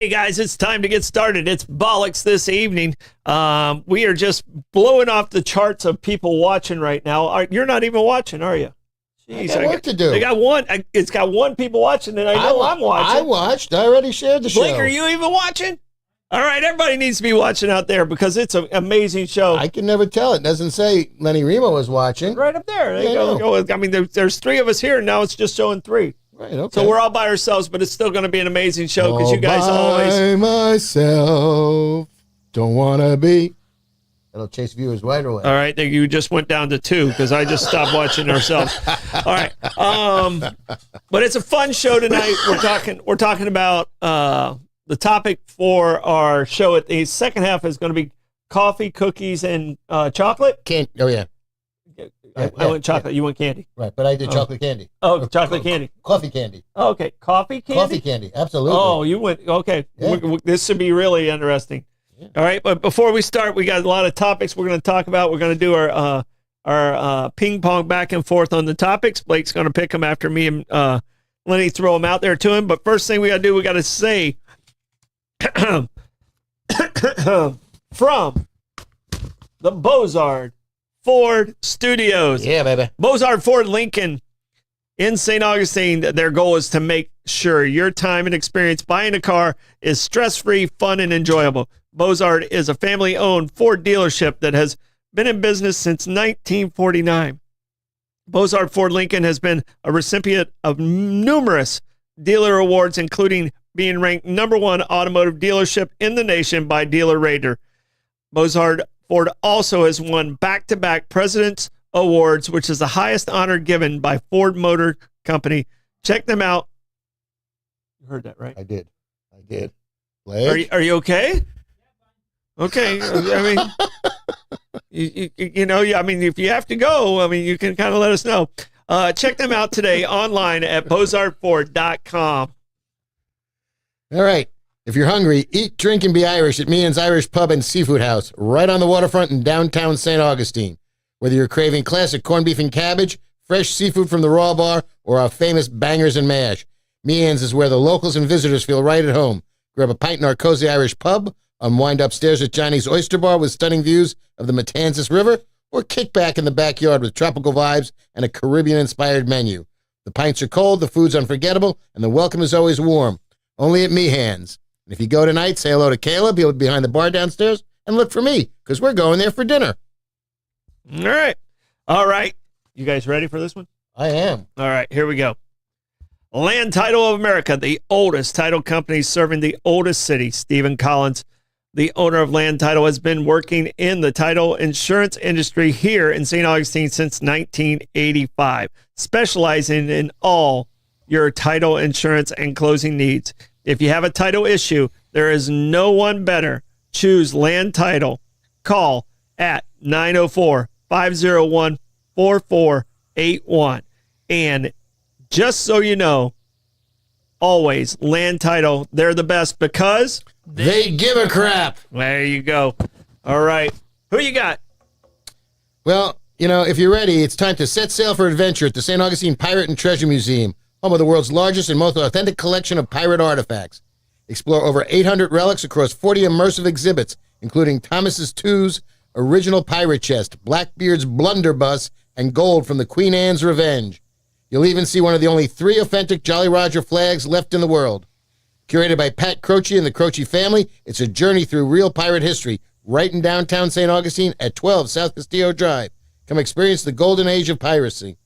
Hey guys, it's time to get started. It's Bollocks this evening. We are just blowing off the charts of people watching right now. You're not even watching, are you? Jeez, I got work to do. They got one. It's got one people watching, and I'm watching. I watched. I already shared the show. Blake, are you even watching? All right, everybody needs to be watching out there because it's an amazing show. I can never tell. It doesn't say Lenny Remo was watching. Right up there. There you go. I mean, there's three of us here, and now it's just showing three. Right, okay. So we're all by ourselves, but it's still going to be an amazing show because you guys always... by myself, don't want to be... That'll chase viewers right away. All right, you just went down to 2 because I just stopped watching ourselves. All right, but it's a fun show tonight. We're talking about the topic for our show. At the second half is going to be coffee, cookies, and chocolate. Oh yeah. I went chocolate. You went candy. Right, but I did chocolate candy. Oh, chocolate candy. Coffee candy. Oh, okay, coffee candy. Coffee candy, absolutely. Oh, you went okay. Yeah. This should be really interesting. Yeah. All right, but before we start, we got a lot of topics we're going to talk about. We're going to do our ping pong back and forth on the topics. Blake's going to pick them after me and Lenny throw them out there to him. But first thing we got to do, we got to say from the Bozard Ford Studios. Yeah, baby. Bozard Ford Lincoln in St. Augustine. Their goal is to make sure your time and experience buying a car is stress-free, fun, and enjoyable. Bozard is a family-owned Ford dealership that has been in business since 1949. Bozard Ford Lincoln has been a recipient of numerous dealer awards, including being ranked #1 automotive dealership in the nation by Dealer Rater. Bozard Ford also has won back-to-back President's Awards, which is the highest honor given by Ford Motor Company. Check them out. You heard that, right? I did. Are you okay? Okay. I mean, I mean, if you have to go, I mean, you can kind of let us know. Check them out today online at bozardford.com. All right. If you're hungry, eat, drink, and be Irish at Meehan's Irish Pub and Seafood House, right on the waterfront in downtown St. Augustine. Whether you're craving classic corned beef and cabbage, fresh seafood from the Raw Bar, or our famous bangers and mash, Meehan's is where the locals and visitors feel right at home. Grab a pint in our cozy Irish pub, unwind upstairs at Johnny's Oyster Bar with stunning views of the Matanzas River, or kick back in the backyard with tropical vibes and a Caribbean-inspired menu. The pints are cold, the food's unforgettable, and the welcome is always warm. Only at Meehan's. And if you go tonight, say hello to Caleb. He'll be behind the bar downstairs, and look for me, because we're going there for dinner. All right. You guys ready for this one? I am. All right, here we go. Land Title of America, the oldest title company serving the oldest city. Stephen Collins, the owner of Land Title, has been working in the title insurance industry here in St. Augustine since 1985, specializing in all your title insurance and closing needs. If you have a title issue, there is no one better. Choose Land Title. Call at 904-501-4481. And just so you know, always Land Title, they're the best because they give a crap. There you go. All right. Who you got? Well, if you're ready, it's time to set sail for adventure at the St. Augustine Pirate and Treasure Museum, home of the world's largest and most authentic collection of pirate artifacts. Explore over 800 relics across 40 immersive exhibits, including Thomas's Two's original pirate chest, Blackbeard's blunderbuss, and gold from the Queen Anne's Revenge. You'll even see one of the only 3 authentic Jolly Roger flags left in the world. Curated by Pat Croce and the Croce family, it's a journey through real pirate history right in downtown St. Augustine at 12 South Castillo Drive. Come experience the golden age of piracy.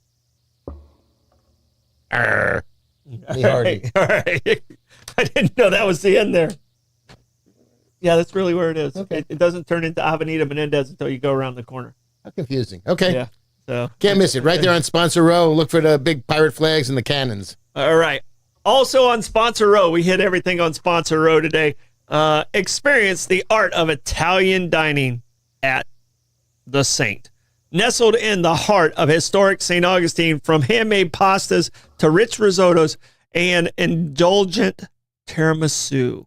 All right. I didn't know that was the end there. Yeah, that's really where it is. Okay. It doesn't turn into Avenida Menendez until you go around the corner. How confusing. Okay. Yeah. So can't miss it. Right there on Sponsor Row. Look for the big pirate flags and the cannons. All right. Also on Sponsor Row, we hit everything on Sponsor Row today. Experience the art of Italian dining at the Saint. Nestled in the heart of historic St. Augustine, from handmade pastas to rich risottos and indulgent tiramisu.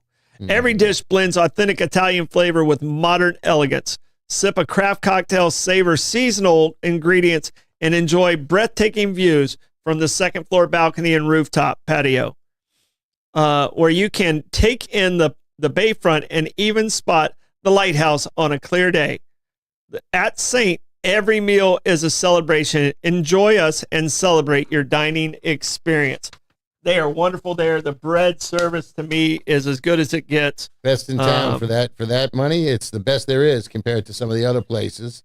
Every dish blends authentic Italian flavor with modern elegance. Sip a craft cocktail, savor seasonal ingredients, and enjoy breathtaking views from the second floor balcony and rooftop patio, where you can take in the the bayfront, and even spot the lighthouse on a clear day. At Saint, every meal is a celebration. Enjoy us and celebrate your dining experience. They are wonderful there. The bread service to me is as good as it gets. Best in town for that money. It's the best there is compared to some of the other places.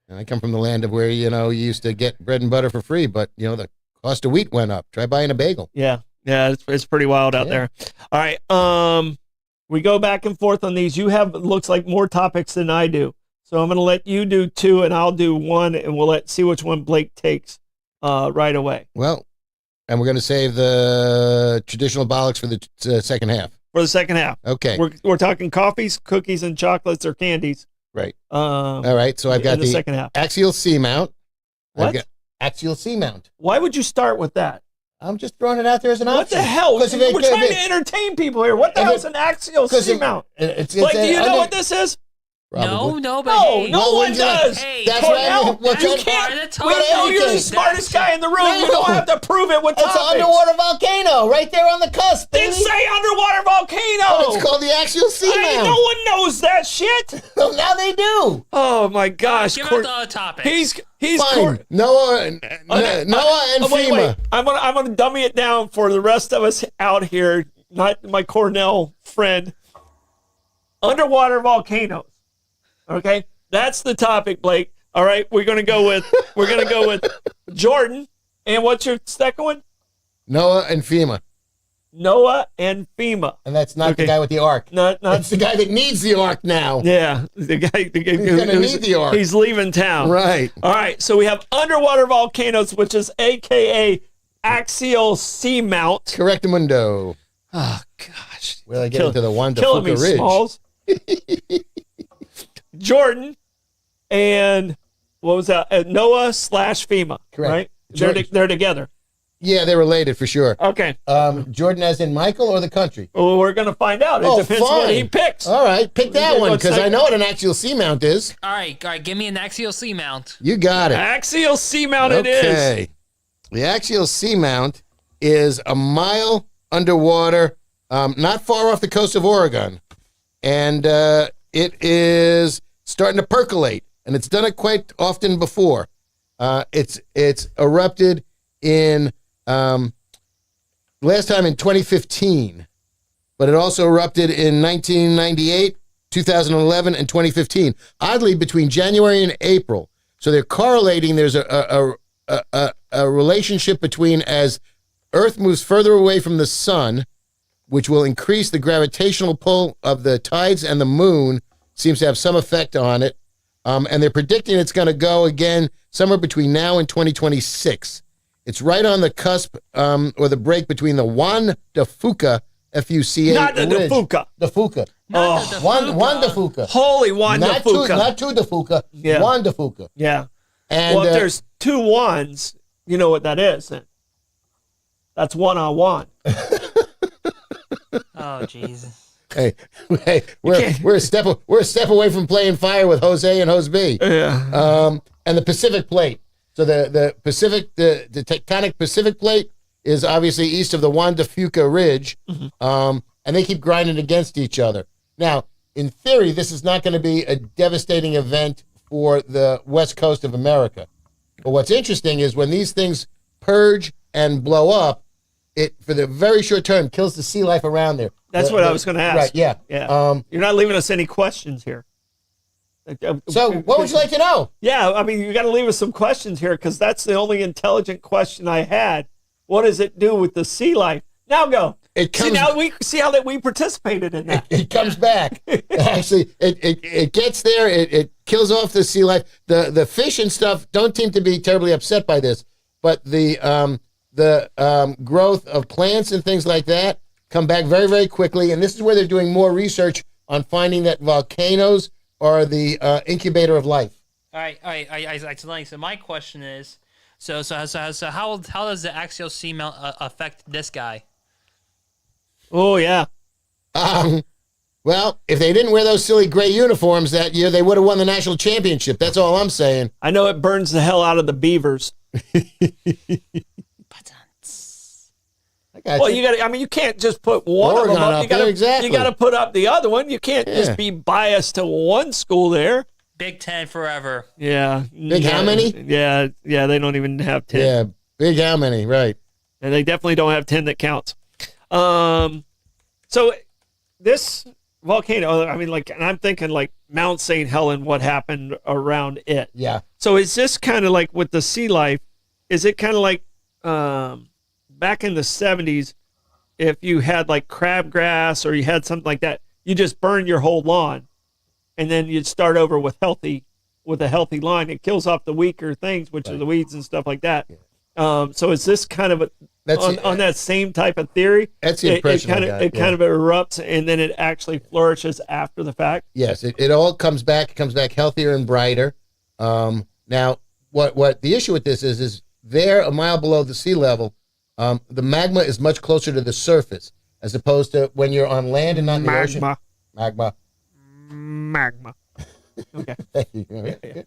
And I come from the land of where, you used to get bread and butter for free, but, the cost of wheat went up. Try buying a bagel. Yeah, it's pretty wild out there. All right, we go back and forth on these. You have, looks like, more topics than I do. So I'm going to let you do 2, and I'll do 1, and we'll see which one Blake takes right away. Well, and we're going to save the traditional bollocks for the second half. For the second half. Okay. We're talking coffees, cookies, and chocolates or candies. Right. All right. So I've got the second half. axial C-mount. What? Axial C-mount. Why would you start with that? I'm just throwing it out there as an option. What the hell? We're trying to entertain people here. What the hell is an axial C-mount? Blake, do you know what this is? Probably. No one does. Hey, that's Cornell, right. You can't. We know you're the smartest guy in the room. We don't have to prove it with topics. It's an underwater volcano right there on the cusp, baby. Didn't say underwater volcano. Oh, it's called the axial C-mount. No one knows that shit. Well, now they do. Oh my gosh. Give out the other topic. He's fine. Noah and FEMA. Wait. I'm gonna dummy it down for the rest of us out here, not my Cornell friend. Underwater volcanoes. Okay, that's the topic, Blake. All right, we're gonna go with Jordan. And what's your second one? Noah and FEMA. Noah and FEMA. And that's not the guy with the ark. Not that's the guy that needs the ark now. Yeah, the guy he's gonna need the ark. He's leaving town. Right. All right, so we have underwater volcanoes, which is AKA axial C-mount. Correctamundo. Oh gosh. Well, I get into the one to killing me, Ridge. Smalls. Jordan and what was that? Noah / FEMA. Correct. Right? They're together. Yeah, they're related for sure. Okay. Jordan as in Michael or the country? Well, we're going to find out. It depends what he picks. All right, pick that one because I know what an axial C-mount is. All right, give me an axial C-mount. You got it. Axial C-mount it is. Okay. The axial C-mount is a mile underwater, not far off the coast of Oregon. And it is starting to percolate, and it's done it quite often before. It's erupted in last time in 2015, but it also erupted in 1998, 2011, and 2015. Oddly, between January and April. So they're correlating. There's a relationship between as Earth moves further away from the sun, which will increase the gravitational pull of the tides, and the moon seems to have some effect on it. And they're predicting it's going to go again somewhere between now and 2026. It's right on the cusp or the break between the Juan de Fuca, F-U-C-A. Not the ridge. Fuca. De Fuca. Juan de Fuca. Holy Juan de Fuca. Not two de Fuca. Yeah. Juan de Fuca. Yeah. And, well, if there's 2 Juans, you know what that is. Then. That's one-on-one. Oh, Jesus. Hey, we're a step away from playing fire with Jose and Jose. Yeah. And the Pacific Plate. So the tectonic Pacific Plate is obviously east of the Juan de Fuca Ridge, and they keep grinding against each other. Now, in theory, this is not going to be a devastating event for the west coast of America. But what's interesting is when these things purge and blow up, it, for the very short term, kills the sea life around there. That's what I was going to ask. Right, yeah. You're not leaving us any questions here. So what would you like to know? Yeah, I mean, you got to leave us some questions here because that's the only intelligent question I had. What does it do with the sea life? Now go. See how that we participated in that. It comes back. Actually, it gets there. It kills off the sea life. The fish and stuff don't seem to be terribly upset by this, but the growth of plants and things like that come back very, very quickly. And this is where they're doing more research on finding that volcanoes are the incubator of life. All right. So my question is, so how does the axial seamount affect this guy? Oh yeah. Well, if they didn't wear those silly gray uniforms that year, they would have won the national championship. That's all I'm saying. I know it burns the hell out of the beavers. I got Well, you. you got. I mean, you can't just put one Oregon of them up. up You got there, to exactly. You got to put up the other one. You can't Yeah. just be biased to one school there. Big Ten forever. Yeah. Big how many? Yeah. They don't even have 10. Yeah, big how many? Right. And they definitely don't have 10 that counts. So this volcano, I mean, like, and I'm thinking like Mount St. Helen, what happened around it. Yeah. So is this kind of like with the sea life? Is it kind of like back in the 70s, if you had like crabgrass or you had something like that, you just burn your whole lawn, and then you'd start over with a healthy lawn. It kills off the weaker things, which are the weeds and stuff like that. So is this kind of on that same type of theory? That's the impression Kind I of got, kind of erupts and then it actually flourishes after the fact. Yes, it all comes back. It comes back healthier and brighter. Now, what the issue with this is there a mile below the sea level, the magma is much closer to the surface as opposed to when you're on land and not in the ocean. Magma. Okay. Thank you. All right.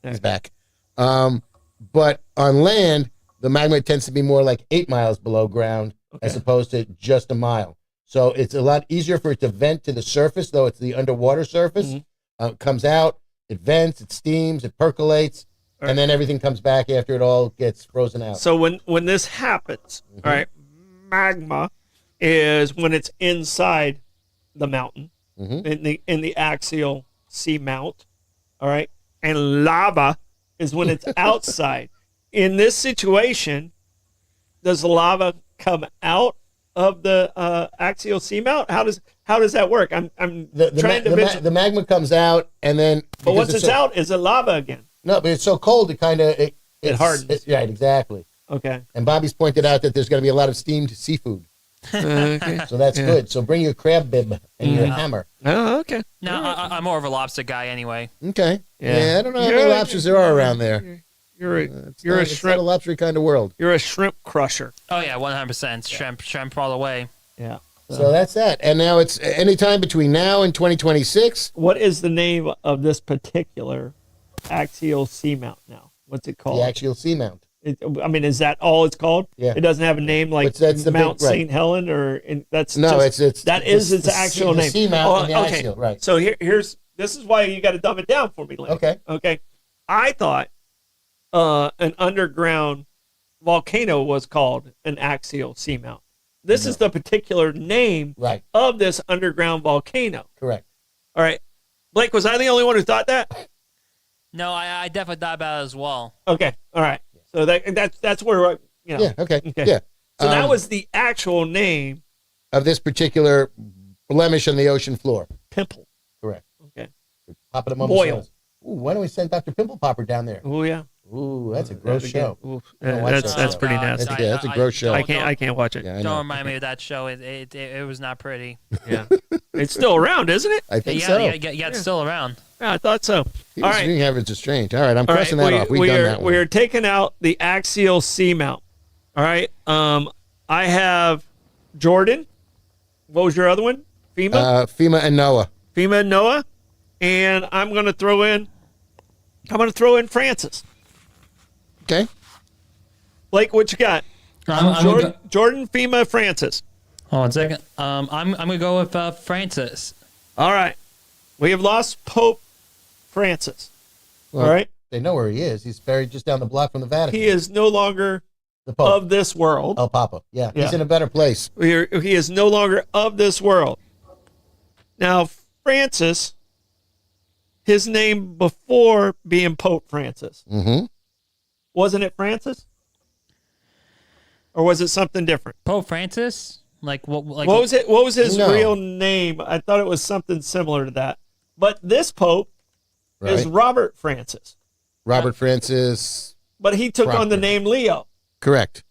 He's back. But on land, the magma tends to be more like 8 miles below ground as opposed to just a mile. So it's a lot easier for it to vent to the surface, though it's the underwater surface. It comes out, it vents, it steams, it percolates, and then everything comes back after it all gets frozen out. So when this happens, all right, magma is when it's inside the mountain in the axial seamount, all right, and lava is when it's outside. In this situation, does the lava come out of the axial seamount? How does that work? I'm trying to mention. The magma comes out, and then But once it's out, is it lava again? No, but it's so cold it kind of it hardens. Right, exactly. Okay. And Bobby's pointed out that there's going to be a lot of steamed seafood, Okay. so that's good. So bring your crab bib and your hammer. Oh, okay. No, I'm more of a lobster guy anyway. Okay. Yeah. Yeah, I don't know how many lobsters there are around there. You're a It's not a shrimp. lobster kind of world. You're a shrimp crusher. Oh yeah, 100%. Shrimp all the way. Yeah. So that's that. And now it's anytime between now and 2026. What is the name of this particular axial seamount now? What's it called? The axial seamount. I mean, is that all it's called? Yeah. It doesn't have a name like That's the Mount big- right. St. Helen, or that's No, just, it's that is its the actual name. seamount and the okay. axial, right? So here's this is why you got to dumb it down for me, Lane. Okay. Okay. I thought an underground volcano was called an axial seamount. This is the particular name Right. of this underground volcano. Correct. All right. Blake, was I the only one who thought that? No, I definitely thought about it as well. Okay. All right. So that's where you know. Yeah. Okay. Okay. Yeah. So that was the actual name. Of this particular blemish on the ocean floor. Pimple. Correct. Okay. Popping them on Boil. Ooh, why don't we send Dr. Pimple Popper down there? Oh yeah. Ooh, that's a gross show. Ooh, don't watch that's that show. pretty God, nasty. That's a gross show. I can't watch it. Yeah, I Don't know. remind me of that show. It was not pretty. Yeah. It's still around, isn't it? I think Yeah, so. yeah, it's still around. Yeah, I thought so. He All was right. being average to strange. All right, I'm All right, crossing that off. We've done that one. We're taking out the axial seamount. All right. I have Jordan. What was your other one? FEMA? FEMA and NOAA. FEMA and Noah. And I'm going to throw in Francis. Okay. Blake, what you got? Jordan, FEMA, Francis. Hold on a second. I'm gonna go with Francis. All right. We have lost Pope Francis. Well, all right. They know where he is. He's buried just down the block from the Vatican. He is no longer the Pope. of this world. El Papa. Yeah, Yeah. he's in a better place. He is no longer of this world. Now, Francis, his name before being Pope Francis, wasn't it Francis? Or was it something different? Pope Francis? Like what? Like What was it? What was his No. real name? I thought it was something similar to that. But this Pope is Right. Robert Francis. Robert Francis. But he took on the Proctor. name Leo. Correct.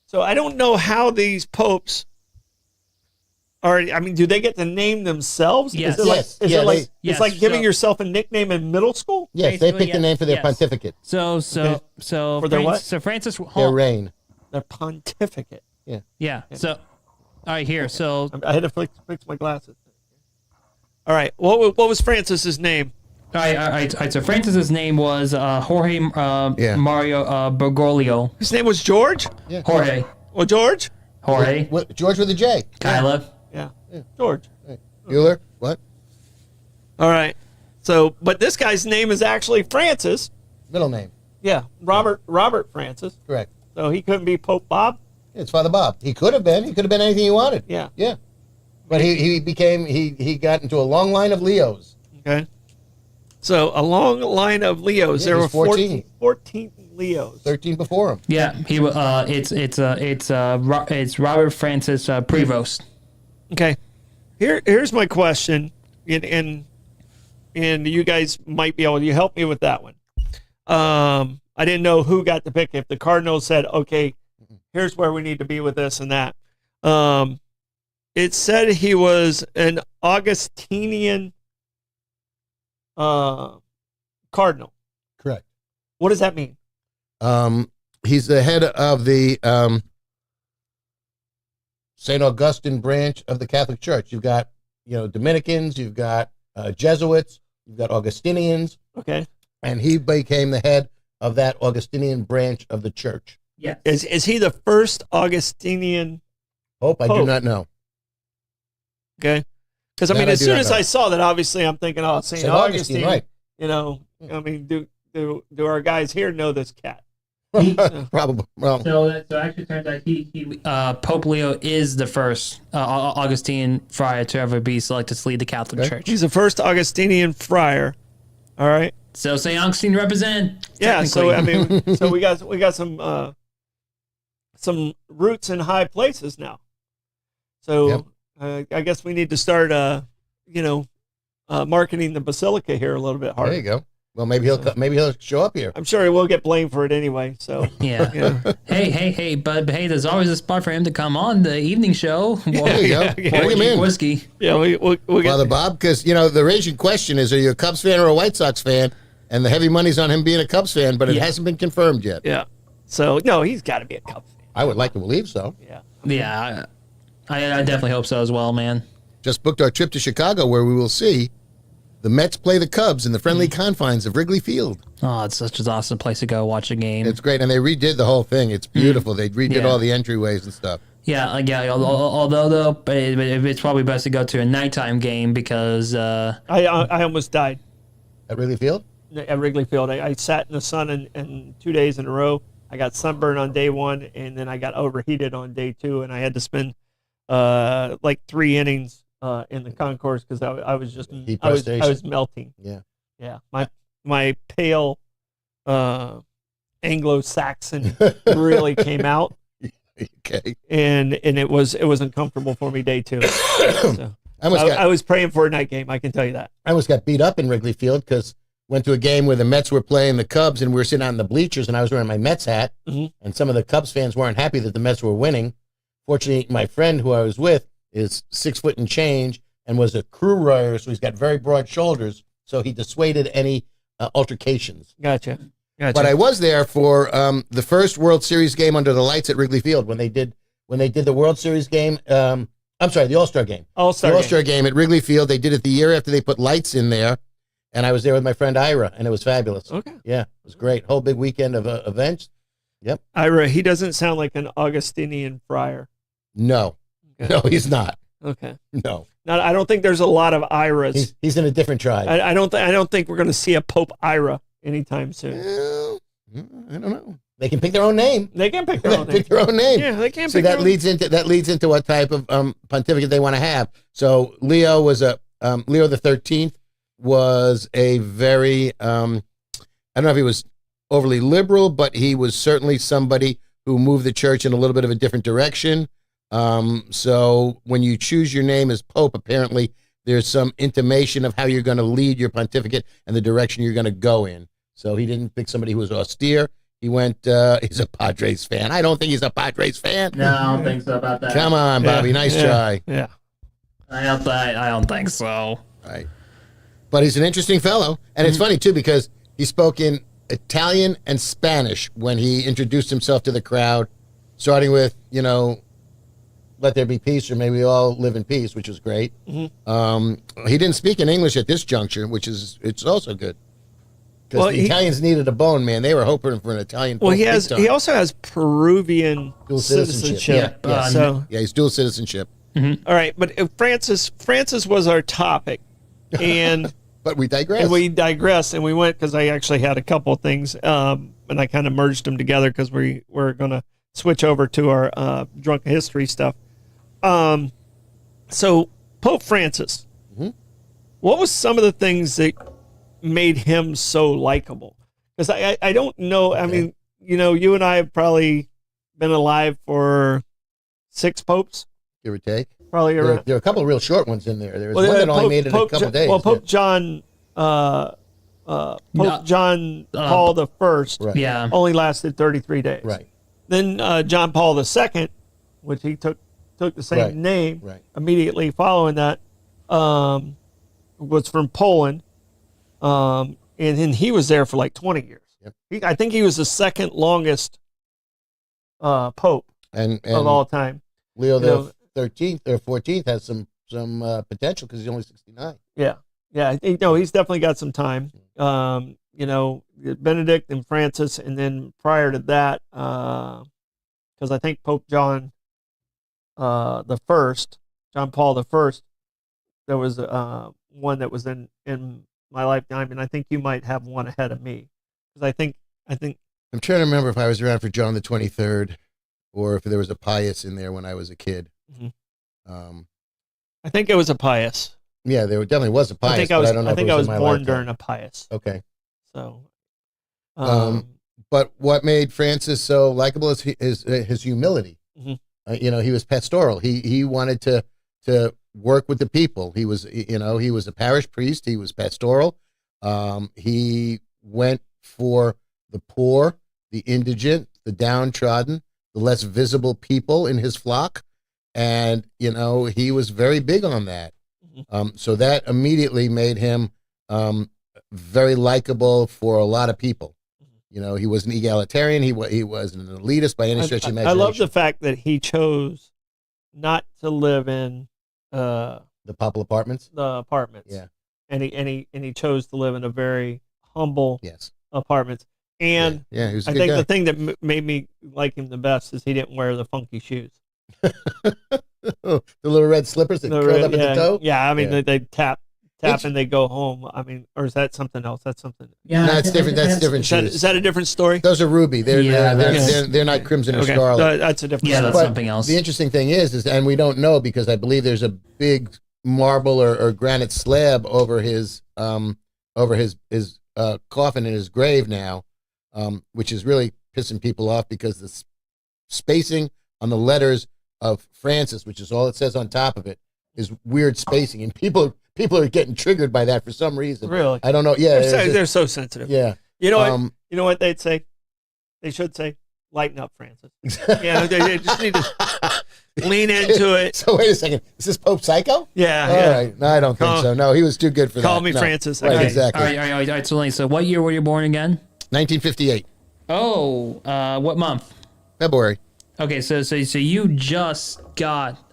So I don't know how these popes are. I mean, do they get to name themselves? Yes. Is it like, Yes. is Yeah, it like they- yes, it's like giving so- yourself a nickname in middle school? Yes, they Basically, picked the name for their yes. pontificate, so For their what? So Francis. their reign. Their pontificate. Yeah. So all right, here. So I had to fix my glasses. All right. What was Francis's name? all right. So Francis's name was Jorge Mario Bergoglio. His name was George. Jorge. Well, George. Jorge. George with a J. Kyla. Yeah. George. Bueller. What? All right. So, but this guy's name is actually Francis. Middle name. Yeah, Robert Francis. Correct. So he couldn't be Pope Bob. It's Father Bob. He could have been. He could have been anything he wanted. Yeah. Yeah. But he got into a long line of Leos. Okay. So a long line of Leos. Yeah, There were there's 14. 14 Leos. 13 before him. Yeah, he. It's Robert Francis Prevost. Okay. Here's my question, and you guys might be able to help me with that one. I didn't know who got to pick. If the Cardinals said, okay, here's where we need to be with this and that. It said he was an Augustinian cardinal. Correct. What does that mean? He's the head of the St. Augustine branch of the Catholic Church. You've got, Dominicans, you've got Jesuits, you've got Augustinians. Okay. And he became the head of that Augustinian branch of the church. Yeah. Is he the first Augustinian Pope? I do not know. Okay. Because, I mean, as soon as I saw that, obviously, I'm thinking, oh, St. Augustine, right. I mean, do our guys here know this cat? Probably. Well, So actually turns out he Pope Leo is the first Augustine friar to ever be selected to lead the Catholic Church. He's the first Augustinian friar. All right. So St. Augustine represent. Yeah. So, I mean, we got some roots in high places now. So I guess we need to start, marketing the Basilica here a little bit harder. there you go. Well, maybe he'll show up here. I'm sure he will get blamed for it anyway. So Yeah. Hey, but hey, there's always a spot for him to come on the evening show. There you go. Bring him in. Whiskey. yeah, we'll get Father Bob, because, the raging question is, are you a Cubs fan or a White Sox fan? And the heavy money's on him being a Cubs fan, but it hasn't been confirmed yet. yeah. So no, he's got to be a Cubs fan. I would like to believe so. Yeah. Yeah, I definitely hope so as well, man. Just booked our trip to Chicago, where we will see the Mets play the Cubs in the friendly confines of Wrigley Field. Oh, it's such an awesome place to go watch a game. It's great, and they redid the whole thing. It's beautiful. They redid all the entryways and stuff. Yeah. Although though, it's probably best to go to a nighttime game because I almost died At Wrigley Field? at Wrigley Field. I sat in the sun and 2 days in a row. I got sunburned on day one, and then I got overheated on day two, and I had to spend like 3 innings in the concourse because I was just I was melting. Yeah. My pale Anglo-Saxon really came out. Okay. And it was uncomfortable for me day two. So, I was praying for a night game. I can tell you that. I almost got beat up in Wrigley Field because went to a game where the Mets were playing the Cubs, and we were sitting on the bleachers, and I was wearing my Mets hat, and some of the Cubs fans weren't happy that the Mets were winning. Fortunately, my friend who I was with is 6 foot and change and was a crew rower, so he's got very broad shoulders, so he dissuaded any altercations. Gotcha. But I was there for the first World Series game under the lights at Wrigley Field when they did the World Series game. I'm sorry, the All-Star game. All-Star game at Wrigley Field. They did it the year after they put lights in there, and I was there with my friend Ira, and it was fabulous. Okay. Yeah, it was great. Whole big weekend of events. Yep. Ira, he doesn't sound like an Augustinian friar. No. Okay. No, he's not. Okay. No. I don't think there's a lot of Iras. He's in a different tribe. I don't think we're going to see a Pope Ira anytime soon. Well, I don't know. They can pick their own name. They can pick their own name. Pick their own name. Yeah, they can. So pick that leads into what type of pontificate they want to have. So Leo was Leo the 13th was a very I don't know if he was overly liberal, but he was certainly somebody who moved the church in a little bit of a different direction. So when you choose your name as Pope, apparently there's some intimation of how you're going to lead your pontificate and the direction you're going to go in. So he didn't pick somebody who was austere. He went, he's a Padres fan. I don't think he's a Padres fan. No, I don't think so about that. Come on, Bobby. Nice try. Yeah. I don't think so. Right. But he's an interesting fellow. And it's funny, too, because he spoke in Italian and Spanish when he introduced himself to the crowd, starting with, let there be peace, or may we all live in peace, which was great. He didn't speak in English at this juncture, it's also good. Because the Italians needed a bone, man. They were hoping for an Italian. Well, Pope he big time. he also has Peruvian Dual citizenship. Yeah. So Yeah, he's dual citizenship. all right, but Francis was our topic, and But we digress. and we digressed, and we went because I actually had a couple of things, and I kind of merged them together because we were going to switch over to our drunk history stuff. So Pope Francis, what was some of the things that made him so likable? Because I don't know. I mean, you and I have probably been alive for 6 popes, give or take. probably There around. are a couple of real short ones in there. There was one that only made it a couple days. Well, Pope John, John Paul the First, Right. Yeah. only lasted 33 days. Right. Then John Paul II, which he took the same Right. name Right. immediately following that, was from Poland, and then he was there for like 20 years. Yep. I think he was the second longest pope And of all time. Leo You know, the 13th or 14th has some potential because he's only 69. Yeah, he's definitely got some time. Benedict and Francis, and then prior to that, because I think Pope John the First, John Paul the First, there was one that was in my lifetime, and I think you might have one ahead of me, because I think I'm trying to remember if I was around for John the 23rd or if there was a Pius in there when I was a kid. Mhm. Um, I think it was a Pius. yeah, there definitely was a Pius. I think I was but I don't know if it I was in my born lifetime. during a Pius. Okay. So, But what made Francis so likable is his humility. Mhm. He was pastoral. He wanted to work with the people. He was a parish priest. He was pastoral. He went for the poor, the indigent, the downtrodden, the less visible people in his flock, and he was very big on that. So that immediately made him very likable for a lot of people. He was an egalitarian. He was an elitist by any stretch of the imagination. I love the fact that he chose not to live in the Papal apartments. the apartments. Yeah. And he chose to live in a very humble Yes. apartments. And Yeah, he was a I good think guy. the thing that made me like him the best is he didn't wear the funky shoes. The little red slippers that curled up at the toe. Yeah, I mean Yeah. they tap and they go home. I mean, or is that something else? That's something. Yeah, No, it's different. That's different shoes. Is that a different story? Those are ruby. They're Yeah, they're not crimson or Okay, scarlet. that's a different. Yeah, story. that's But something else. The interesting thing is, and we don't know because I believe there's a big marble or granite slab over his coffin in his grave now, which is really pissing people off because the spacing on the letters of Francis, which is all it says on top of it, is weird spacing, and people are getting triggered by that for some reason. Really? I don't know. Yeah, They're so sensitive. yeah. You know what? Um, You know what they'd say? They should say, "Lighten up, Francis." Yeah, they just need to lean into it. So wait a second. Is this Pope Psycho? Yeah, All yeah. right. No, I don't think Call- so. No, he was too good for that. Call me No. Francis. Right, Okay. exactly. All right. So what year were you born again? 1958, Oh, what month? February. Okay, so you just got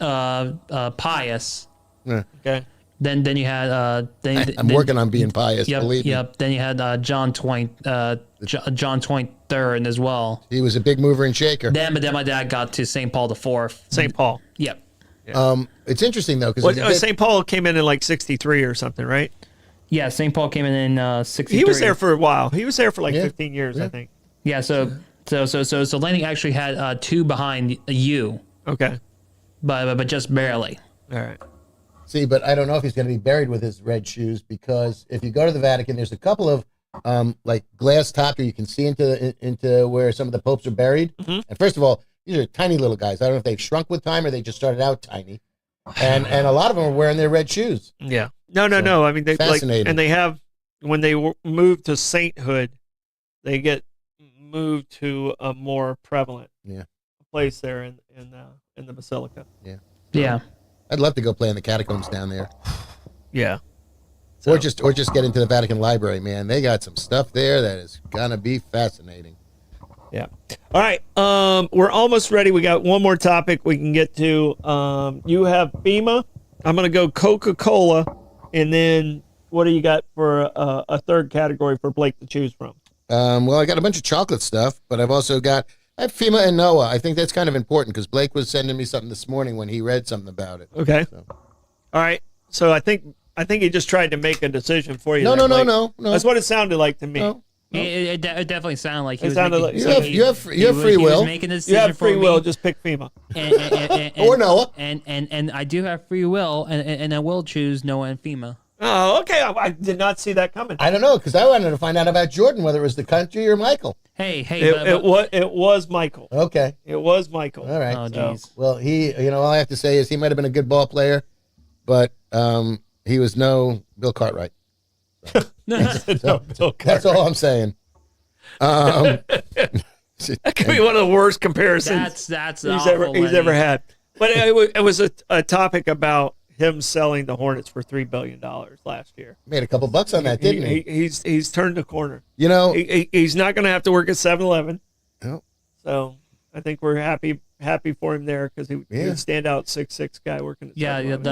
Pius. Yeah. Okay. Then you had I'm working on being pious. Yep, Believe me. yep. Then you had John 23rd as well. He was a big mover and shaker. Then my dad got to St. Paul IV. St. Paul. Yep. It's interesting though because St. Paul came in like 63 or something, right? Yeah, St. Paul came in 63. He was there for a while. He was there for like Yeah. 15 years, Yeah. I think. Yeah, so Lanning actually had 2 behind you, Okay. but just barely. All right. see, but I don't know if he's going to be buried with his red shoes because if you go to the Vatican, there's a couple of like glass top where you can see into where some of the popes are buried. Mhm. And first of all, these are tiny little guys. I don't know if they've shrunk with time or they just started out tiny. And a lot of them are wearing their red shoes. Yeah. No. I mean, they like, Fascinating. and they have when they move to sainthood, they get moved to a more prevalent place there in the basilica. Yeah. I'd love to go play in the catacombs down there, Yeah. or just get into the Vatican Library. Man, they got some stuff there that is gonna be fascinating. Yeah. All right. We're almost ready. We got one more topic we can get to. You have FEMA. I'm going to go Coca-Cola, and then what do you got for a third category for Blake to choose from? Well, I got a bunch of chocolate stuff, but I have FEMA and NOAA. I think that's kind of important because Blake was sending me something this morning when he read something about it. Okay. So. All right. So I think he just tried to make a decision for you. No. That's what it sounded like to me. No. It definitely sounded like he was sounded making, like- You have free he will. was making a You decision have free for will. me. Just pick FEMA. Or Noah. And I do have free will, and I will choose Noah and FEMA. Oh, okay. I did not see that coming. I don't know because I wanted to find out about Jordan, whether it was the country or Michael. Hey, It was Michael. Okay. It was Michael. All right. Oh, So- jeez. Well, all I have to say is he might have been a good ball player, but he was no Bill Cartwright. So that's all I'm saying. That could be one of the worst comparisons That's he's awful, ever Lenny. had. But it was a topic about him selling the Hornets for $3 billion last year. Made a couple bucks on that, didn't he? He's turned the corner. You know, He's not going to have to work at 7-Eleven. No. So I think we're happy for him there because he was a standout 6'6" guy working at 7-Eleven.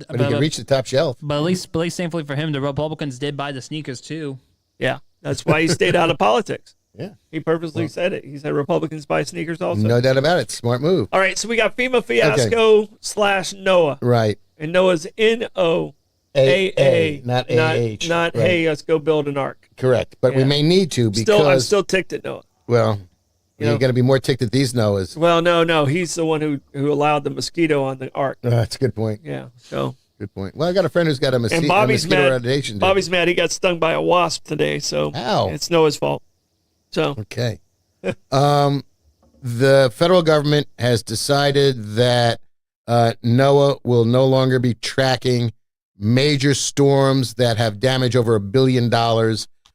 but he can reach the top shelf. But at least thankfully for him, the Republicans did buy the sneakers too. Yeah, that's why he stayed out of politics. Yeah. He purposely said it. He said Republicans buy sneakers also. No doubt about it. Smart move. All right, so we got FEMA Fiasco / NOAA. Right. And Noah's NOAA, not AH. Not, Right. hey, let's go build an ark. Correct. But we Yeah. may need to because, I'm still ticked at Noah. well, you're know. going to be more ticked at these Noahs. Well, no, he's the one who allowed the mosquito on the ark. That's a good point. Yeah, so. Good point. Well, I got a friend who's got a And Bobby's mosquito mad. eradication. Bobby's mad. He got stung by a wasp today, so Ow. it's Noah's fault. So Okay. The federal government has decided that NOAA will no longer be tracking major storms that have damage over $1 billion.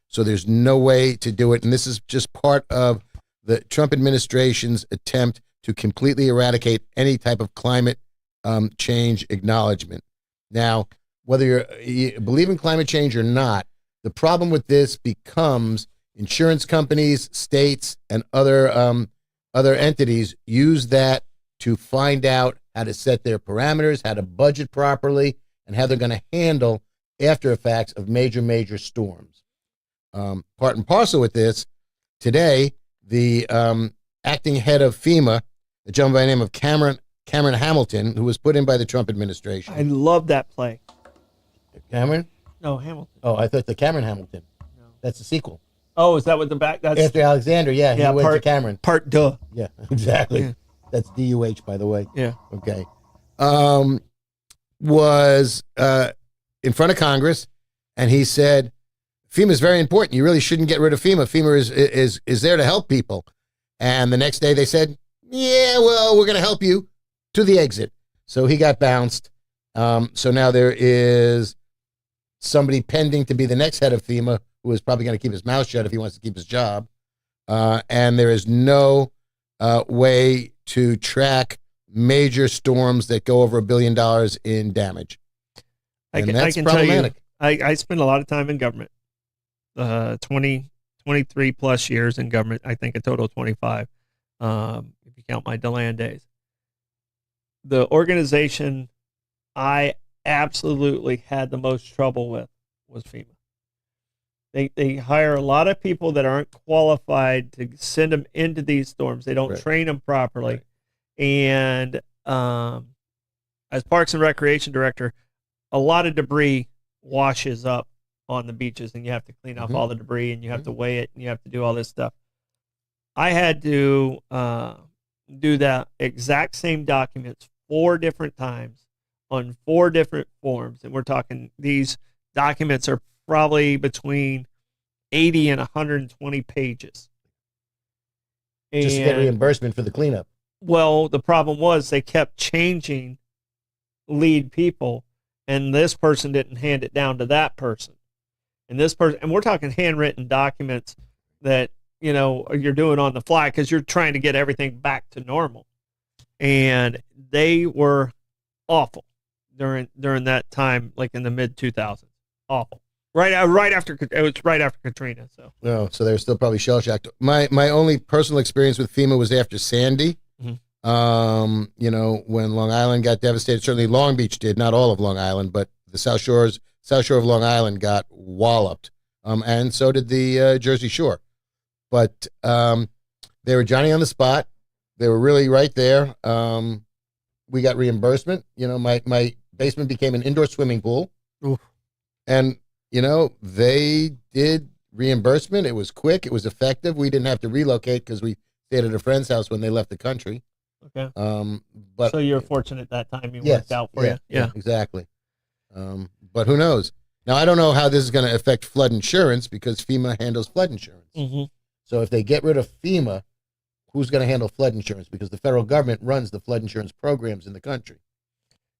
So there's no way to do it. And this is just part of the Trump administration's attempt to completely eradicate any type of climate change acknowledgement. Now, whether you believe in climate change or not, the problem with this becomes insurance companies, states, and other entities use that to find out how to set their parameters, how to budget properly, and how they're going to handle after effects of major storms. Part and parcel with this, today, the acting head of FEMA, a gentleman by the name of Cameron Hamilton, who was put in by the Trump administration. I love that play. Cameron? No, Hamilton. Oh, I thought the Cameron Hamilton. No. That's the sequel. Oh, is that what the back? That's After Alexander, he went to Cameron. part duh. Yeah, exactly. Yeah. That's DUH, by the way. Yeah. Okay. Was in front of Congress, and he said, FEMA is very important. You really shouldn't get rid of FEMA. FEMA is there to help people. And the next day they said, yeah, well, we're going to help you to the exit. So he got bounced. So now there is somebody pending to be the next head of FEMA who is probably going to keep his mouth shut if he wants to keep his job. And there is no way to track major storms that go over $1 billion in damage. I can problematic. tell you, I spend a lot of time in government. 23 plus years in government. I think a total of 25, if you count my DeLand days. The organization I absolutely had the most trouble with was FEMA. They hire a lot of people that aren't qualified to send them into these storms. They don't train them properly. And as Parks and Recreation Director, a lot of debris washes up on the beaches, and you have to clean off all the debris, and you have to weigh it, and you have to do all this stuff. I had to do that exact same documents 4 different times on 4 different forms, and we're talking these documents are probably between 80 and 120 pages. Just to get reimbursement for the cleanup. Well, the problem was they kept changing lead people, and this person didn't hand it down to that person. And this person, and we're talking handwritten documents that, you're doing on the fly because you're trying to get everything back to normal. And they were awful during that time, like in the mid 2000s. Awful. Right after Katrina. So. Oh, so they're still probably shell shocked. My only personal experience with FEMA was after Sandy. Mm-hmm. When Long Island got devastated. Certainly Long Beach did, not all of Long Island, but the South Shores, South Shore of Long Island got walloped, and so did the Jersey Shore. But they were Johnny on the spot. They were really right there. We got reimbursement. My basement became an indoor swimming pool. Oof. And, they did reimbursement. It was quick. It was effective. We didn't have to relocate because we stayed at a friend's house when they left the country. Okay. But so you're fortunate that time yes, worked out for you. Yeah. Exactly. But who knows? Now, I don't know how this is going to affect flood insurance because FEMA handles flood insurance. Mm-hmm. So if they get rid of FEMA, who's going to handle flood insurance? Because the federal government runs the flood insurance programs in the country.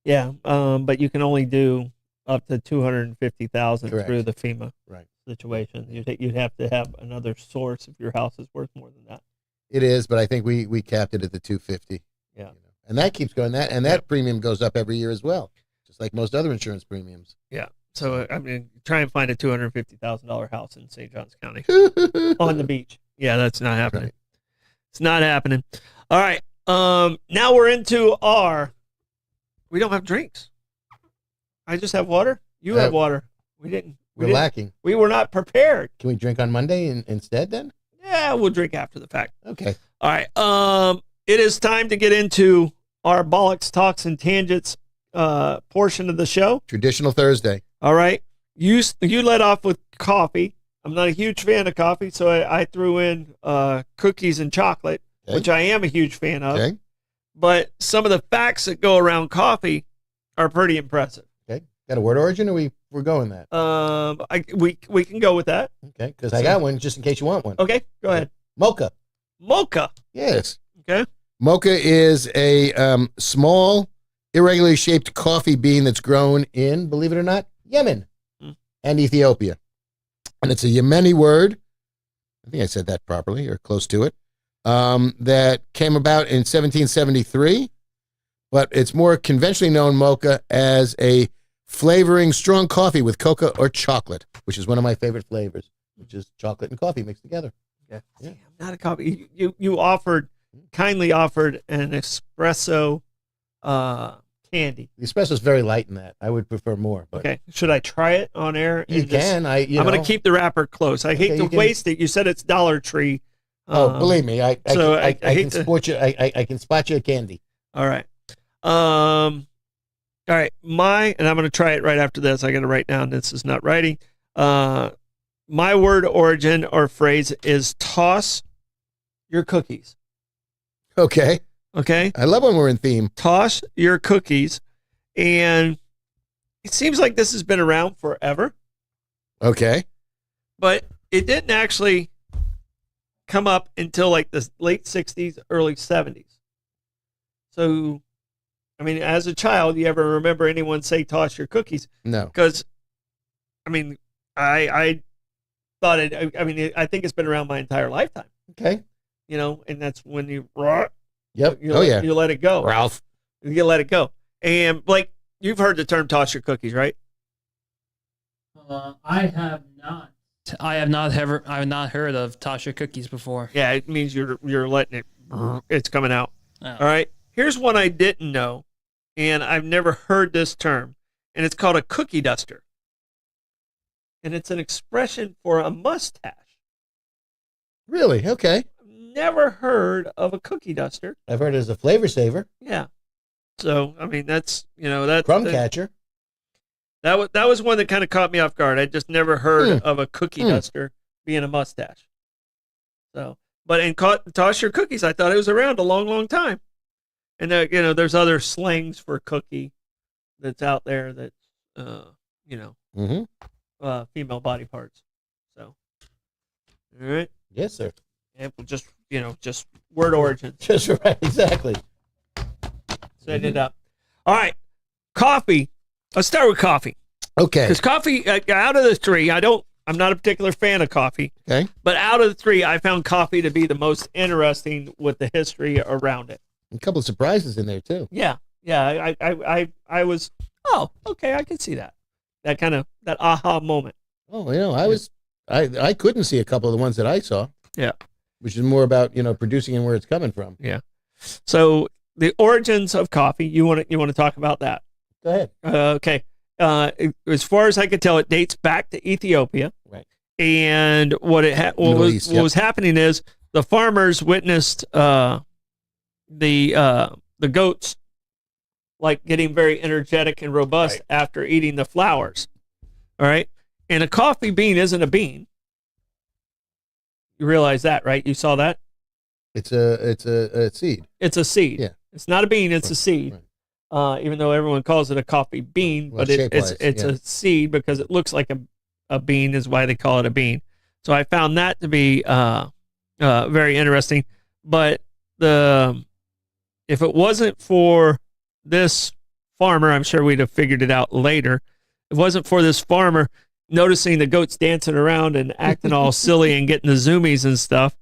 Yeah. But you can only do up to $250,000 Correct. through the FEMA Right. situation. You'd have to have another source if your house is worth more than that. It is, but I think we capped it at the 250. Yeah. And that keeps going. That premium goes up every year as well, just like most other insurance premiums. Yeah. So try and find a $250,000 house in St. Johns County on the beach. Yeah, that's not happening. Right. It's not happening. All right. Now we're into we don't have drinks. I just have water. You have water. We didn't. We're lacking. We were not prepared. Can we drink on Monday instead then? Yeah, we'll drink after the fact. Okay. All right. It is time to get into our bollocks, talks, and tangents portion of the show. Traditional Thursday. All right. You led off with coffee. I'm not a huge fan of coffee, so I threw in cookies and chocolate, Okay. which I am a huge fan of. Okay. But some of the facts that go around coffee are pretty impressive. Okay. Got a word origin, or we're going that? We can go with that. Okay. Because I got one just in case you want one. Okay, go ahead. Mocha. Mocha. Yes. Okay. Mocha is a small, irregularly shaped coffee bean that's grown in, believe it or not, Yemen and Ethiopia. And it's a Yemeni word. I think I said that properly or close to it. That came about in 1773. But it's more conventionally known, mocha, as a flavoring strong coffee with cocoa or chocolate, which is one of my favorite flavors, which is chocolate and coffee mixed together. Yeah. Yeah. See, I'm not a coffee. You kindly offered an espresso candy. The espresso is very light in that. I would prefer more. But Okay. Should I try it on air? you can. I'm I'm going to keep the wrapper close. I hate Okay, to you can- waste it. You said it's Dollar Tree. Believe me, I hate can spot you. I can spot you a candy. All right. All right. And I'm going to try it right after this. I got to write down. This is not writing. My word origin or phrase is toss your cookies. Okay. Okay. I love when we're in theme. Toss your cookies. And it seems like this has been around forever, Okay. but it didn't actually come up until like the late 60s, early 70s. So, I mean, as a child, you ever remember anyone say toss your cookies? No. Because, I mean, I thought I think it's been around my entire lifetime, Okay. and that's when you Yep. you let it go. Ralph. You let it go. And Blake, you've heard the term toss your cookies, right? I have not. I have not heard of toss your cookies before. Yeah, it means you're letting it. It's coming out. Oh. All right. Here's one I didn't know, and I've never heard this term, and it's called a cookie duster. And it's an expression for a mustache. Really? Okay. Never heard of a cookie duster. I've heard it as a flavor saver. Yeah. So, I mean, that's, that's Crumb catcher. That was one that kind of caught me off guard. I just never heard of a cookie duster being a mustache. So, but in toss your cookies, I thought it was around a long, long time. And there's other slangs for cookie that's out there that's, female body parts. So, all right. Yes, sir. And we'll just word origins. Just right. Exactly. Setting it up. All right. Coffee. Let's start with coffee. Okay. Because coffee, out of the three, I'm not a particular fan of coffee. Okay. But out of the three, I found coffee to be the most interesting with the history around it. A couple of surprises in there too. Yeah. Yeah. I was, oh, okay, I can see that. That kind of, that aha moment. Oh, I couldn't see a couple of the ones that I saw. Yeah. Which is more about, producing and where it's coming from. Yeah. So the origins of coffee, you want to talk about that? Go ahead. Okay. as far as I could tell, it dates back to Ethiopia. Right. And what Middle East, what was happening is the farmers witnessed the goats like getting very energetic and robust after eating the flowers. All right. And a coffee bean isn't a bean. You realize that, right? You saw that? It's a seed. It's a seed. Yeah. It's not a bean, it's a seed. Right. Even though everyone calls it a coffee bean, Well, but it's a seed because it looks like a bean is why they call it a bean. So I found that to be very interesting. But if it wasn't for this farmer, I'm sure we'd have figured it out later. If it wasn't for this farmer noticing the goats dancing around and acting all silly and getting the zoomies and stuff,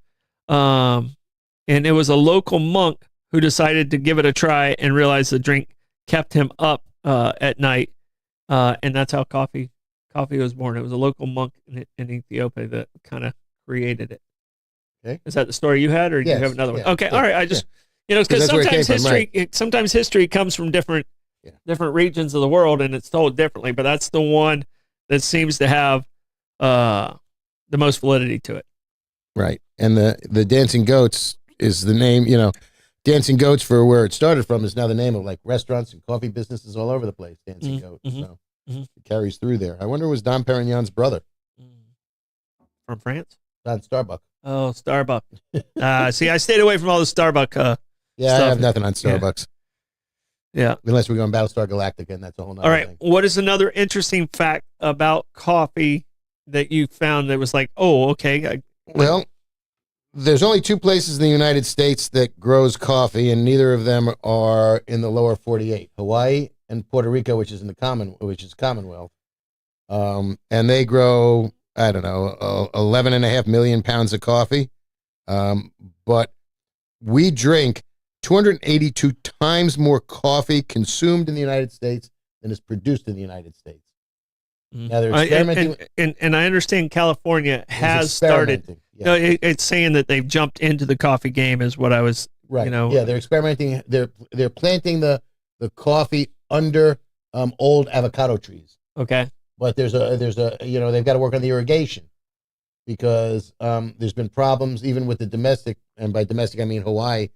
and it was a local monk who decided to give it a try and realized the drink kept him up at night, and that's how coffee was born. It was a local monk in Ethiopia that kind of created it. Okay. Is that the story you had, or do you have another one? Okay, all right. I just because sometimes history comes from different regions of the world and it's told differently, but that's the one that seems to have the most validity to it. Right, and the dancing goats is the name. Dancing Goats, for where it started from, is now the name of like restaurants and coffee businesses all over the place. Dancing Goats, so it carries through there. I wonder, was Dom Perignon's brother from France? Don Starbuck. Oh, Starbuck. See, I stayed away from all the Starbuck. I have nothing on Starbucks. Yeah, unless we're going Battlestar Galactica, and that's a whole nother all right. thing. What is another interesting fact about coffee that you found that was like, oh, okay? Well, there's only 2 places in the United States that grows coffee, and neither of them are in the lower 48: Hawaii and Puerto Rico, which is Commonwealth. And they grow, I don't know, 11.5 million pounds of coffee. But we drink 282 times more coffee consumed in the United States than is produced in the United States. Now they're experimenting, and I understand California has started. Yeah. No, it's saying that they've jumped into the coffee game, is what I was. Right. They're experimenting. They're planting the coffee under old avocado trees. Okay. But there's a they've got to work on the irrigation because there's been problems even with the domestic, and by domestic I mean Hawaii,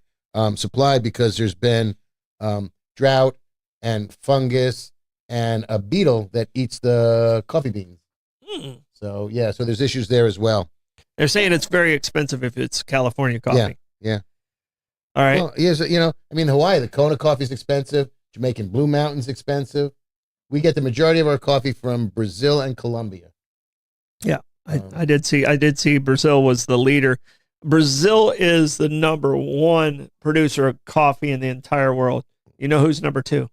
supply, because there's been drought and fungus and a beetle that eats the coffee beans. So so there's issues there as well. They're saying it's very expensive if it's California coffee. Yeah. All right. Well, Hawaii, the Kona coffee is expensive. Jamaican Blue Mountain's expensive. We get the majority of our coffee from Brazil and Colombia. Yeah, I did see Brazil was the leader. Brazil is the number 1 producer of coffee in the entire world. You know who's number 2?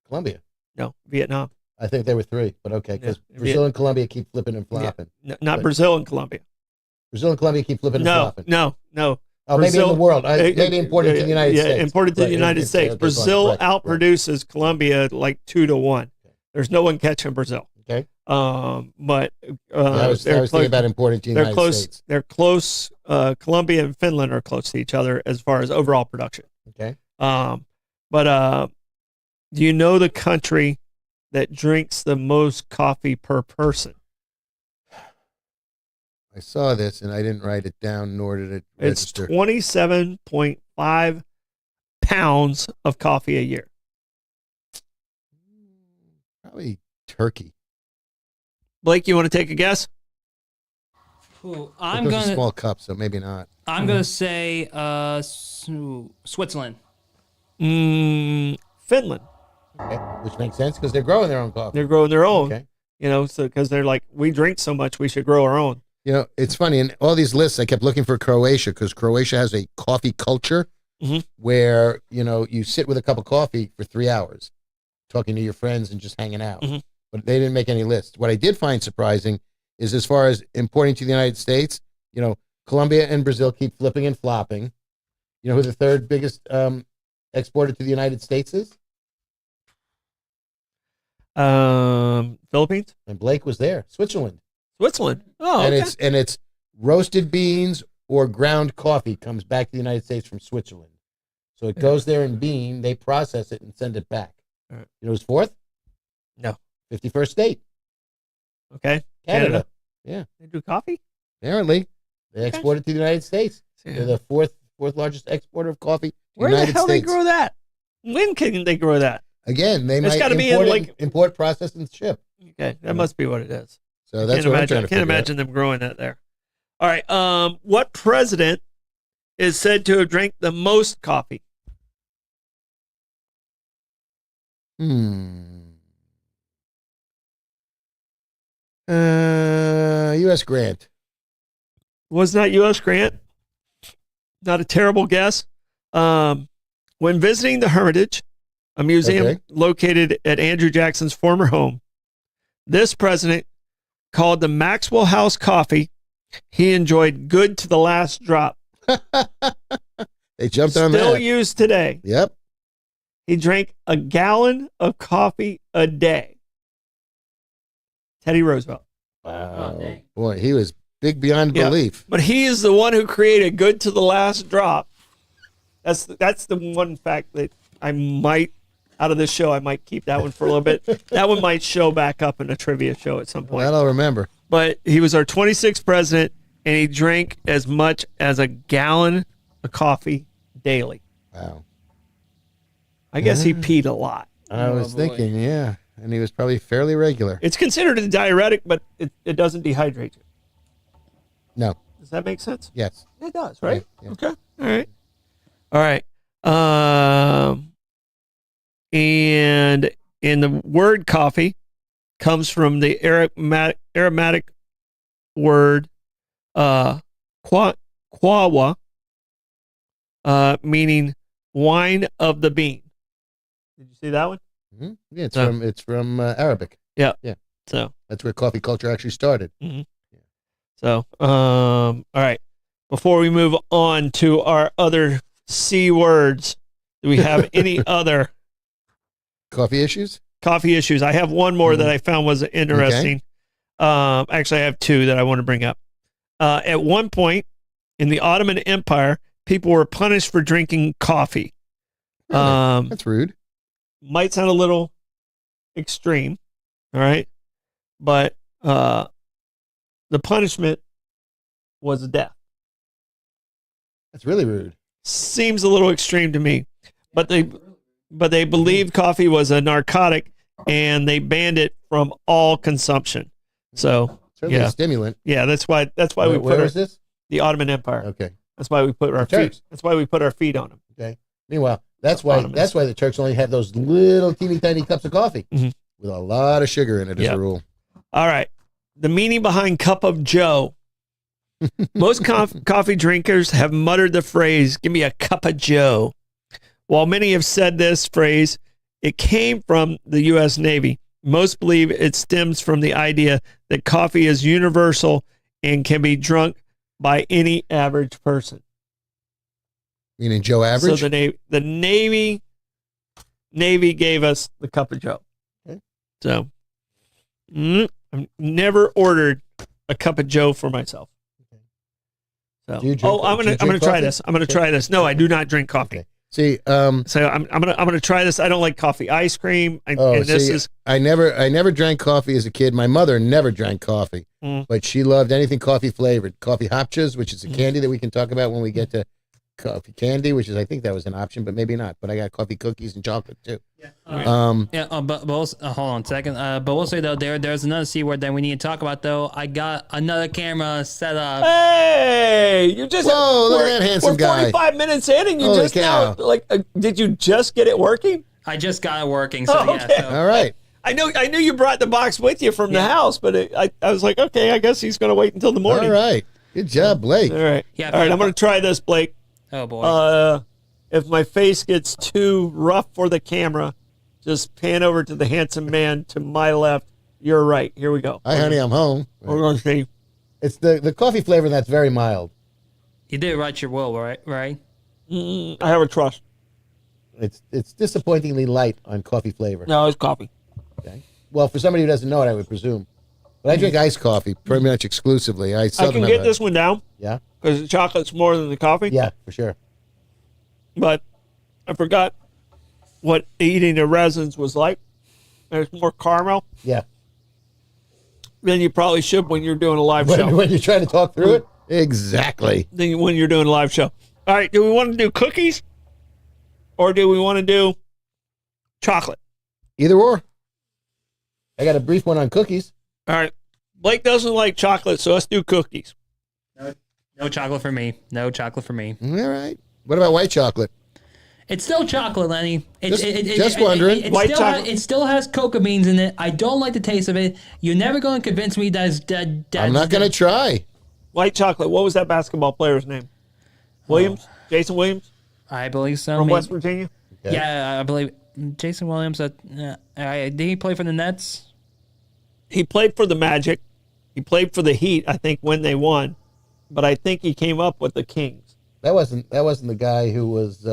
Colombia. No, Vietnam. I think they were 3, but okay, because Brazil and Colombia keep flipping and flopping. Yeah. Not Brazil and Colombia. Brazil and Colombia keep flipping and flopping. No. Oh, Brazil, maybe in the world. Maybe imported to the United States. Yeah, imported to the United States. Brazil outproduces Colombia like 2 to 1. There's no one catching Brazil. Okay. But I was thinking about importing to the United States. They're close. Colombia and Finland are close to each other as far as overall production. Okay. But do you know the country that drinks the most coffee per person? I saw this and I didn't write it down, nor did it register. It's 27.5 pounds of coffee a year. Probably Turkey. Blake, you want to take a guess? I'm going to small cup, so maybe not. I'm going to say Switzerland. Finland. Okay. Which makes sense because they're growing their own coffee. They're growing their own. Okay. So because they're like, we drink so much, we should grow our own. It's funny. In all these lists, I kept looking for Croatia because Croatia has a coffee culture where, you sit with a cup of coffee for 3 hours talking to your friends and just hanging out. But they didn't make any lists. What I did find surprising is as far as importing to the United States, Colombia and Brazil keep flipping and flopping. You know who the 3rd biggest exporter to the United States is? Philippines? And Blake was there. Switzerland. Oh, and okay. it's roasted beans or ground coffee comes back to the United States from Switzerland. So it goes there in bean, they process it and send it back. Right. You know who's 4th? No. 51st state, Okay. Canada. Yeah, They do coffee? apparently they export it to the United States. They're the fourth largest exporter of coffee to the Where the United hell States. they grow that? When can they grow that? Again, they It's might gotta be import, in, it, like- import, process, and ship. Okay, that must be what it is. So that's what I'm trying to Can't figure imagine them growing that there. All right. What president is said to have drank the most coffee? out. U.S. Grant. Was not U.S. Grant. Not a terrible guess. When visiting the Hermitage, a museum Okay. located at Andrew Jackson's former home, this president called the Maxwell House coffee he enjoyed good to the last drop. They jumped on Still that. used today. Yep. He drank a gallon of coffee a day. Teddy Roosevelt. Wow. Oh, dang. Boy, he was big beyond Yeah. belief. But he is the one who created good to the last drop. That's the one fact that I might, out of this show, I might keep that one for a little bit. That one might show back up in a trivia show at some point. That I'll remember. But he was our 26th president, and he drank as much as a gallon of coffee daily. Wow. I guess he peed a lot. I was boy. thinking, yeah. And he was probably fairly regular. It's considered a diuretic, but it doesn't dehydrate you. No. Does that make sense? Yes. It does, right? Yeah. Okay. All right. All right. And in the word coffee comes from the aromatic word kwawa, meaning wine of the bean. Did you see that one? Mhm. Yeah, No. it's from Arabic. So, That's where coffee culture actually started. all right. Before we move on to our other C words, do we have any other Coffee issues? coffee issues? I have one more that I found was interesting. Actually, I have two that I want to bring up. At one point in the Ottoman Empire, people were punished for drinking coffee. Really? That's rude. Might sound a little extreme, all right? But the punishment was death. That's really rude. Seems a little extreme to me. But they believed coffee was a narcotic, and they banned it from all consumption. So Certainly Yeah. a stimulant. yeah, that's why we put Where is this? the Ottoman Empire. Okay. That's why we put our feet. Turks. That's why we put our feet on them. Okay. Meanwhile, that's why Ottomans. the Turks only have those little teeny tiny cups of coffee Mhm. with a lot of sugar in it as Yeah. a rule. All right. The meaning behind cup of Joe. Most coffee drinkers have muttered the phrase, "Give me a cup of Joe." While many have said this phrase, it came from the U.S. Navy. Most believe it stems from the idea that coffee is universal and can be drunk by any average person. Meaning Joe average? So the Navy gave us the cup of Joe. Okay. So I've never ordered a cup of Joe for myself. So Do you drink- I'm do you gonna drink try coffee? this. I'm gonna try this. No, I do not drink coffee. Okay. See, So I'm gonna try this. I don't like coffee ice cream. And this see, is I never drank coffee as a kid. My mother never drank coffee, but she loved anything coffee flavored. Coffee hopchas, which is a candy that we can talk about when we get to coffee candy, which is, I think that was an option, but maybe not. But I got coffee cookies and chocolate too. But also, hold on a second. But also though, there's another C word that we need to talk about though. I got another camera set up. Hey, you just Whoa, look at we're- that handsome we're guy. 45 minutes in, and you Holy just now cow. did you just get it working? I just got it working. So Oh, yeah. okay. So. All right. I knew you brought the box with you from the house, but I was like, okay, I guess he's going to wait until the morning. All right. Good job, Blake. All right. Yeah, All right. I'm going to try this, Blake. Oh boy. If my face gets too rough for the camera, just pan over to the handsome man to my left. You're right. Here we go. Hi, honey, I'm home. We're going to see. It's the coffee flavor that's very mild. You did write your will, right? Right. I have a trust. It's disappointingly light on coffee flavor. No, it's coffee. Okay. Well, for somebody who doesn't know it, I would presume. But I drink iced coffee pretty much exclusively. I I seldom can have get a- this one down Yeah. because the chocolate's more than the coffee. Yeah, for sure. But I forgot what eating the resins was like. there's more caramel Yeah. than you probably should when you're doing a live show. When you're trying to talk through it? Exactly. Than when you're doing a live show. All right, do we want to do cookies or do we want to do chocolate? Either or. I got a brief one on cookies. All right. Blake doesn't like chocolate, so let's do cookies. No chocolate for me. No chocolate for me. All right. What about white chocolate? It's still chocolate, Lenny. Just wondering. White chocolate. It still has cocoa beans in it. I don't like the taste of it. You're never going to convince me that. I'm not going to try. White chocolate. What was that basketball player's name? Williams? Jason Williams? I believe so. From maybe. West Virginia? Okay. Yeah, I believe Jason Williams. Did he play for the Nets? He played for the Magic. He played for the Heat, I think, when they won. But I think he came up with the Kings. That wasn't the guy who was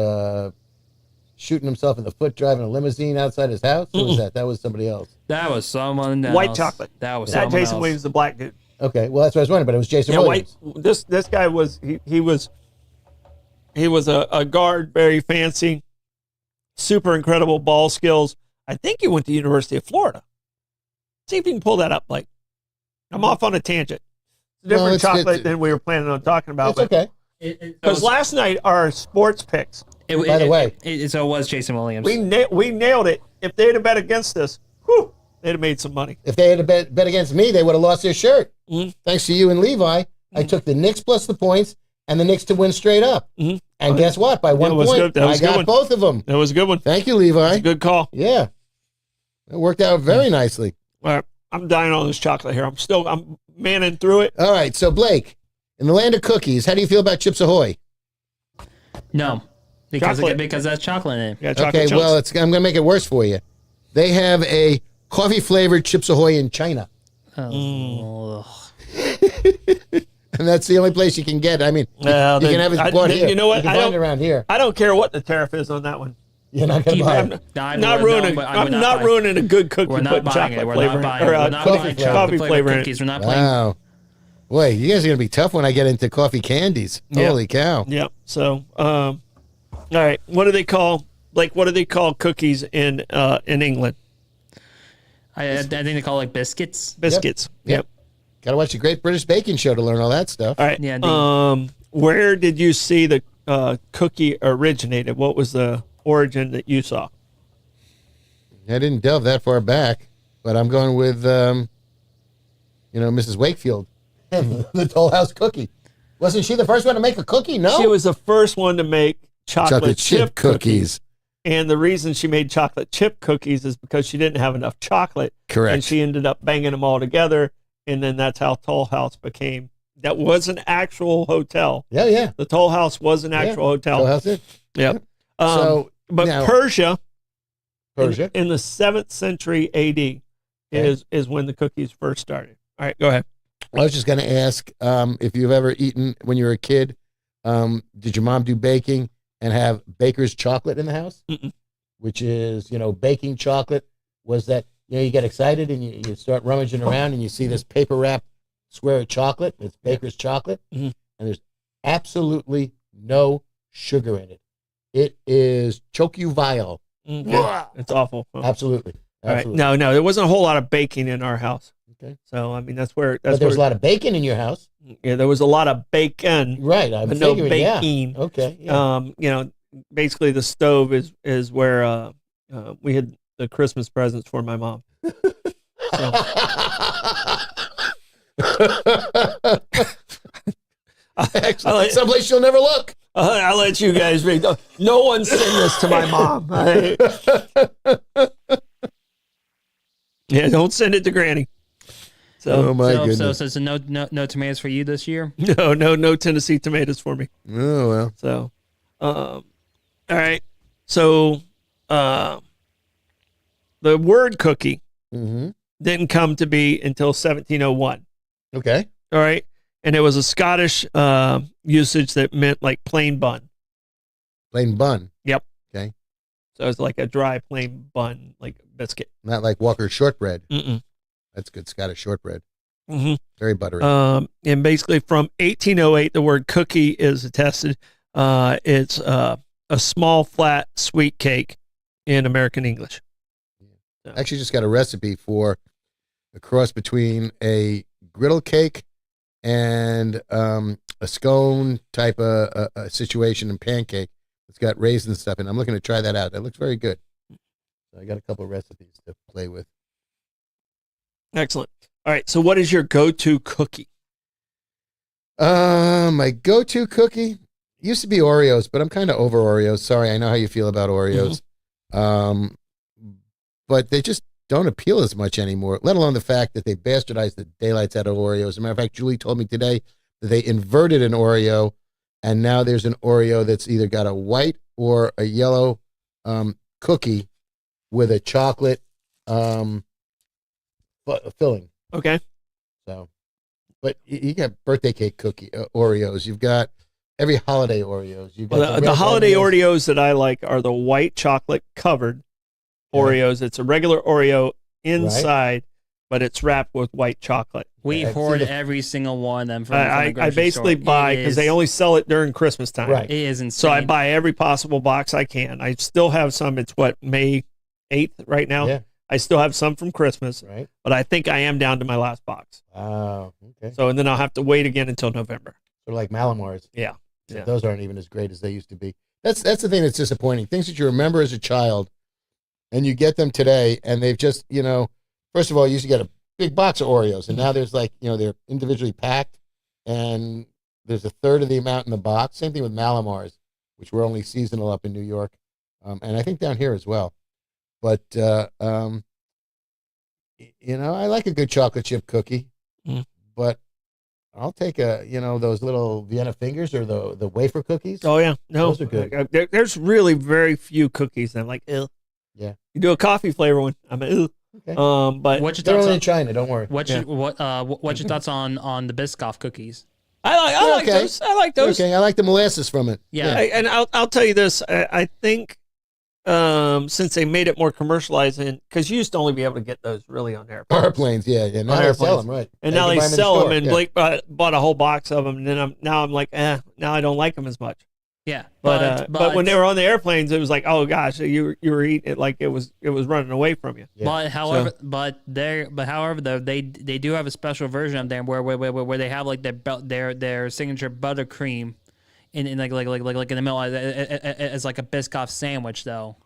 shooting himself in the foot driving a limousine outside his house? Who was that? That was somebody else. That was someone else. White chocolate. That was Not someone Jason else. Williams, the black dude. Okay, well that's what I was wondering, but it was Jason Yeah, Williams. This guy was he was a guard, very fancy, super incredible ball skills. I think he went to the University of Florida. See if you can pull that up, Blake. I'm off on a tangent. It's a different chocolate than we were planning on talking about. It's okay. Because last night our sports picks, By the way, so it was Jason Williams. we nailed it. If they'd have bet against us, whew, they'd have made some money. if they had bet against me, they would have lost their shirt. Mm-hmm. Thanks to you and Levi, I took the Knicks plus the points and the Knicks to win straight up. Mm-hmm. And guess what? By 1 was point, good. That was I a good got one. both of them. That was a good one. Thank you, Levi. Good call. Yeah, it worked out very nicely. All right, I'm dying on this chocolate here. I'm manning through it. All right, so Blake, in the land of cookies, how do you feel about Chips Ahoy? No, because Chocolate. that's chocolate in it. Yeah, chocolate Okay, chunks. well, I'm going to make it worse for you. They have a coffee-flavored Chips Ahoy in China, Oh. and that's the only place you can get it. I mean, Well, you can have it bought here. You know what? You can find it around here. I don't care what the tariff is on that one. You're not going to buy I'm it. not ruining. I'm not ruining a good cookie. We're not putting buying chocolate it. We're flavor not in- buying or it. We're not buying coffee chocolate flavor flavored in it. cookies. We're not playing. Wow. Boy, you guys are going to be tough when I get into coffee candies. Yeah. Holy cow. Yep. So, all right. What do they call cookies in England? I think they call it like biscuits. Biscuits. Yep. Got to watch the Great British Baking Show to learn all that stuff. All right. Yeah, where did you see the cookie originated? What was the origin that you saw? I didn't delve that far back, but I'm going with, Mrs. Wakefield. The Toll House cookie. Wasn't she the first one to make a cookie? No. She was the first one to make chocolate chip cookies. And the reason she made chocolate chip cookies is because she didn't have enough chocolate. Correct. And she ended up banging them all together. And then that's how Toll House became. That was an actual hotel. Yeah. The Toll House was an actual hotel. Toll House it. Yep. So, now- Persia, Persia. in the 7th century AD, is when the cookies first started. All right, go ahead. I was just going to ask if you've ever eaten, when you were a kid, did your mom do baking and have baker's chocolate in the house? Mm-mm. Which is, baking chocolate. Was that, you get excited and you start rummaging around and you see this paper wrap square of chocolate. It's baker's chocolate. Mhm. And there's absolutely no sugar in it. It is choke you vile. Okay. It's awful. Absolutely. All right. Absolutely. No, there wasn't a whole lot of baking in our house. Okay. So, I mean, that's where, But there's a lot of bacon in your house. yeah, there was a lot of bacon, Right. I'm but no figuring, yeah. baking. Okay. Yeah. Basically the stove is where we had the Christmas presents for my mom. Excellent. Someplace you'll never look. I'll let you guys read. No one send this to my mom. Yeah, don't send it to Granny. Oh So my goodness. So no tomatoes for you this year? no Tennessee tomatoes for me. Oh well. So, all right. So, the word cookie Mm-hmm. didn't come to be until 1701. Okay. All right. And it was a Scottish usage that meant like plain bun. Plain bun. Yep. Okay. So it's like a dry plain bun, like biscuit. Not like Walker's shortbread. Mm-mm. That's good Scottish shortbread. Mm-hmm. Very buttery. And basically from 1808, the word cookie is attested. It's a small, flat, sweet cake in American English. Actually, just got a recipe for a cross between a griddle cake and a scone type of situation and pancake. It's got raisins stuff in it. I'm looking to try that out. That looks very good. So I got a couple of recipes to play with. Excellent. All right. So what is your go-to cookie? My go-to cookie used to be Oreos, but I'm kind of over Oreos. Sorry, I know how you feel about Oreos. But they just don't appeal as much anymore, let alone the fact that they bastardized the daylights out of Oreos. As a matter of fact, Julie told me today that they inverted an Oreo, and now there's an Oreo that's either got a white or a yellow cookie with a chocolate filling. Okay. So, but you got birthday cake cookie Oreos. You've got every holiday Oreos. You've got the holiday Oreos that I like are the white chocolate covered Oreos. It's a regular Oreo inside, but it's wrapped with white chocolate. We hoard every single one of them. From I the basically store. buy because they only sell it during Christmas time. Right. It is insane. So I buy every possible box I can. I still have some. It's May 8th right now. Yeah. I still have some from Christmas, Right. but I think I am down to my last box. Oh, okay. So, and then I'll have to wait again until November. Sort of like Malamars. Yeah. So those aren't even as great as they used to be. That's the thing that's disappointing. Things that you remember as a child, and you get them today, and they've just, first of all, you used to get a big box of Oreos, and now there's they're individually packed, and there's a third of the amount in the box. Same thing with Malamars, which were only seasonal up in New York, and I think down here as well. But, I like a good chocolate chip cookie, but I'll take those little Vienna fingers or the wafer cookies. Oh, yeah. No, those are good. There's really very few cookies. I'm like, ew. Yeah. You do a coffee flavor one, I'm like, ew. Okay. But what's your They're thoughts only on in China, don't worry. what's your thoughts on the Biscoff cookies? I like okay. those. I like those. Okay, I like the molasses from it. Yeah. And I'll tell you this. I think since they made it more commercialized, because you used to only be able to get those really on airplanes. Airplanes, yeah. Now they sell them, right. And You now can they buy 'em in the sell them, store, and yeah. Blake bought a whole box of them, and then I'm like, now I don't like them as much. Yeah. But when they were on the airplanes, it was like, oh gosh, you were eating it like it was running away from you. Yeah. But however, though they do have a special version of them where they have like their signature buttercream in like in the middle as like a Biscoff sandwich though.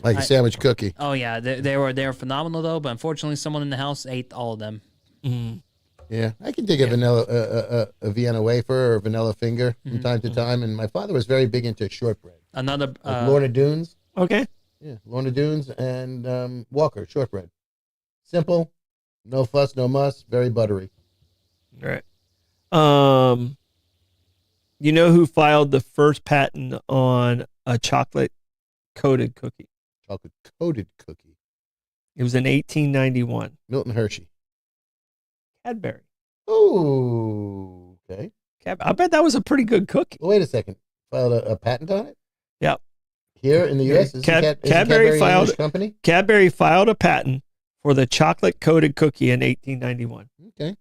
Like a sandwich cookie. Oh yeah, they were phenomenal though. But unfortunately, someone in the house ate all of them. Yeah, I can dig a vanilla, a Vienna wafer or a vanilla finger from time to time. And my father was very big into shortbread. Another Like Lorna Doones. Okay. Yeah, Lorna Doones and Walker shortbread. Simple, no fuss, no muss, very buttery. All right. You know who filed the first patent on a chocolate coated cookie? Chocolate coated cookie. It was in 1891. Milton Hershey. Cadbury. Oh, okay. I bet that was a pretty good cookie. Well, wait a second. Filed a patent on it? Yep. Here in the U.S.? Is Cadbury filed. an English company? Cadbury filed a patent for the chocolate coated cookie in 1891. Okay.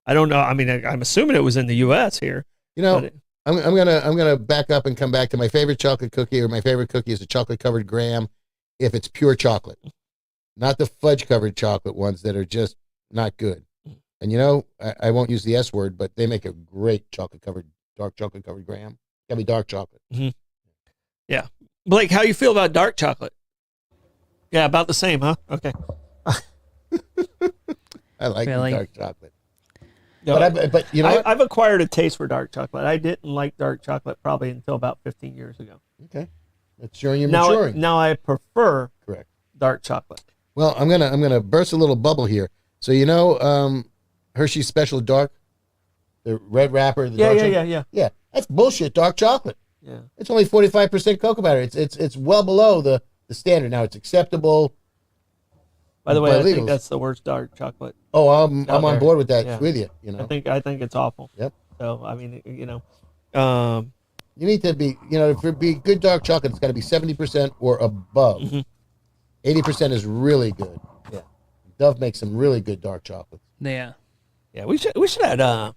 I don't know. I mean, I'm assuming it was in the U.S. here. I'm gonna back up and come back to my favorite chocolate cookie, or my favorite cookie is a chocolate covered graham, if it's pure chocolate, not the fudge covered chocolate ones that are just not good. And I won't use the S word, but they make a great dark chocolate covered graham. Gotta be dark chocolate. Mm-hmm. Yeah, Blake, how you feel about dark chocolate? Yeah, about the same, huh? Okay. I like Really? dark chocolate. No, But you know what? I've acquired a taste for dark chocolate. I didn't like dark chocolate probably until about 15 years ago. Okay. That's showing you're maturing. Now I prefer Correct. dark chocolate. Well, I'm gonna burst a little bubble here. So Hershey's Special Dark, the red wrapper, the dark chocolate. Yeah, that's bullshit. Dark chocolate. Yeah. It's only 45% cocoa butter. It's well below the standard. Now it's acceptable. By the way, by I think legals. that's the worst dark chocolate. Oh, I'm out on there. board with that Yeah. with you. I think it's awful. Yep. So I mean, You need to be, for it be good dark chocolate, it's got to be 70% or above. 80% is really good. Yeah. Dove makes some really good dark chocolates. Yeah. yeah, we should have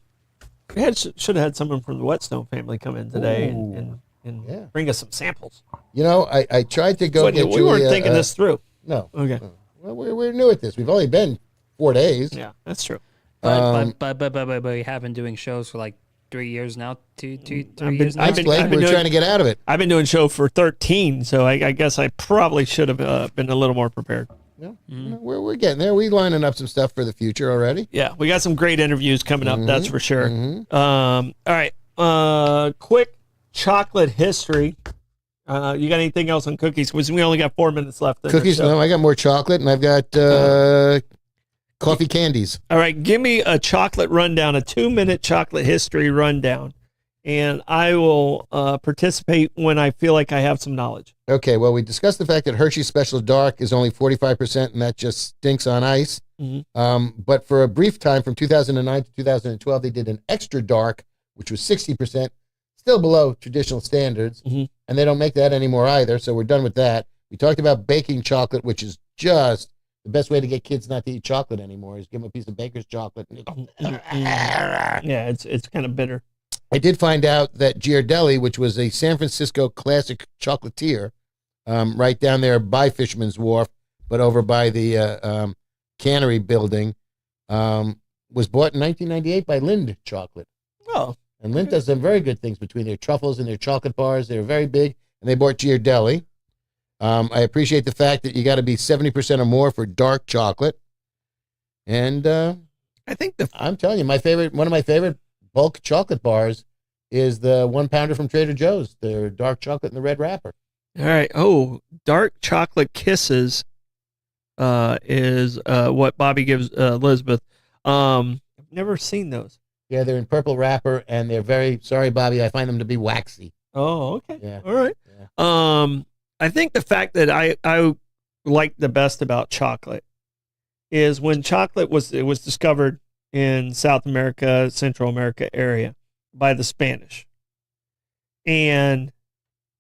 should have had someone from the Whetstone family come in today and Yeah. bring us some samples. I tried to go get we Julia, weren't thinking this through. No. Okay. No. Well, we're new at this. We've only been 4 days. Yeah, that's true. But we have been doing shows for like 3 years now. 3 years now. Thanks, Blake. We're trying to get out of it. I've been doing show for 13, so I guess I probably should have been a little more prepared. Yeah, we're getting there. We're lining up some stuff for the future already. Yeah, we got some great interviews coming up, that's for sure. All right, quick chocolate history. You got anything else on cookies? Because we only got 4 minutes left. Cookies? No, I got more chocolate, and I've got coffee candies. All right, give me a chocolate rundown, a 2-minute chocolate history rundown, and I will participate when I feel like I have some knowledge. Okay, well, we discussed the fact that Hershey's Special Dark is only 45%, and that just stinks on ice. But for a brief time, from 2009 to 2012, they did an extra dark, which was 60%, still below traditional standards, and they don't make that anymore either, so we're done with that. We talked about baking chocolate, which is just the best way to get kids not to eat chocolate anymore is give them a piece of baker's chocolate. Yeah, it's kind of bitter. I did find out that Ghirardelli, which was a San Francisco classic chocolatier, right down there by Fisherman's Wharf, but over by the cannery building, was bought in 1998 by Lind Chocolate. Oh. And Lind does some very good things between their truffles and their chocolate bars. They're very big, and they bought Ghirardelli. I appreciate the fact that you got to be 70% or more for dark chocolate. And I think I'm telling you, one of my favorite bulk chocolate bars is the 1-pounder from Trader Joe's. They're dark chocolate in the red wrapper. All right. Oh, dark chocolate kisses is what Bobby gives Elizabeth. I've never seen those. Yeah, they're in purple wrapper, and they're very, sorry, Bobby, I find them to be waxy. Oh, okay. Yeah. All right. Yeah. I think the fact that I like the best about chocolate is when chocolate was discovered in South America, Central America area by the Spanish. And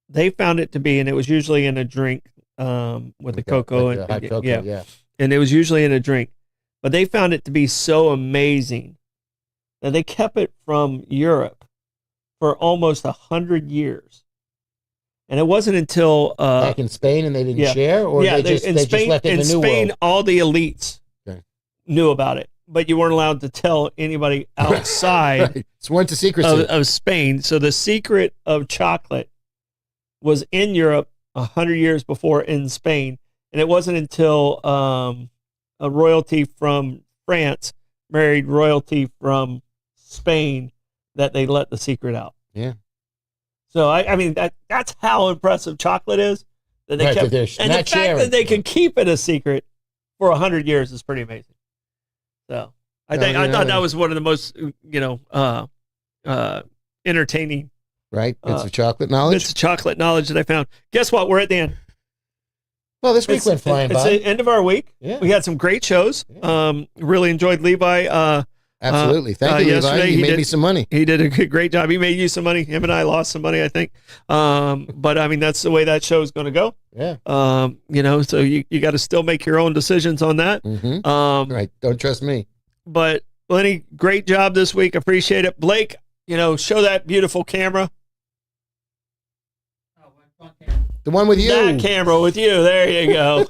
they found it to be, and it was usually in a drink with the cocoa. Like hot cocoa, yeah. And it was usually in a drink. But they found it to be so amazing that they kept it from Europe for almost 100 years. And it wasn't until back in Spain, and they didn't share, or they just left it in the New Spain, World. all the elites knew about it, but you weren't allowed to tell anybody outside. Right. Sworn to secrecy of Spain. So the secret of chocolate was in Europe 100 years before in Spain, and it wasn't until a royalty from France married royalty from Spain that they let the secret out. Yeah. So I mean that's how impressive chocolate is that they kept, and the fact that they could keep it a secret for 100 years is pretty amazing. So I thought that was one of the most entertaining bits of chocolate knowledge. Bits of chocolate knowledge that I found. Guess what? We're at the end. Well, this week went flying by. It's the end of our week. Yeah. We had some great shows. Yeah. Really enjoyed Levi. Absolutely. Thank you, Levi. He made me some money. He did a great job. He made you some money. Him and I lost some money, I think. But I mean, that's the way that show is going to go. Yeah. So you got to still make your own decisions on that. Right. Don't trust me. But Lenny, great job this week. Appreciate it. Blake, show that beautiful camera. The one with you. That camera with you. There you go.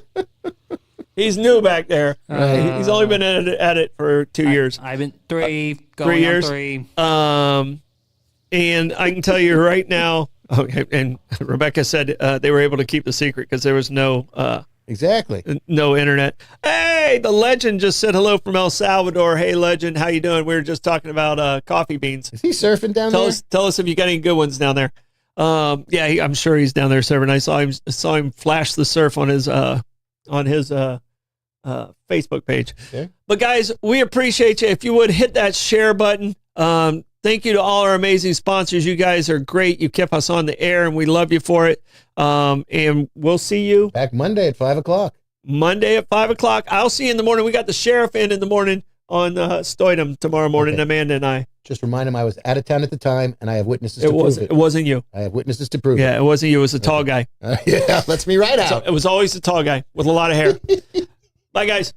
He's new back there. Right. He's only been at it for 2 years. I've been 3 years. 3. And I can tell you right now. Okay, and Rebecca said they were able to keep the secret because there was no internet. Hey, the legend just said hello from El Salvador. Hey, legend, how you doing? We were just talking about coffee beans. Is he surfing down there? Tell us if you got any good ones down there. I'm sure he's down there surfing. I saw him flash the surf on his Facebook page. Okay. But guys, we appreciate you. If you would hit that share button. Thank you to all our amazing sponsors. You guys are great. You kept us on the air, and we love you for it. And we'll see you back Monday at 5:00. Monday at 5:00. I'll see you in the morning. We got the sheriff in the morning on Stoidum tomorrow morning. Okay. Amanda and I. Just remind him I was out of town at the time, and I have witnesses to prove it. It wasn't you. I have witnesses to prove it. Yeah, it wasn't you. It was a tall guy. Yeah, lets me right out. It was always a tall guy with a lot of hair. Bye, guys.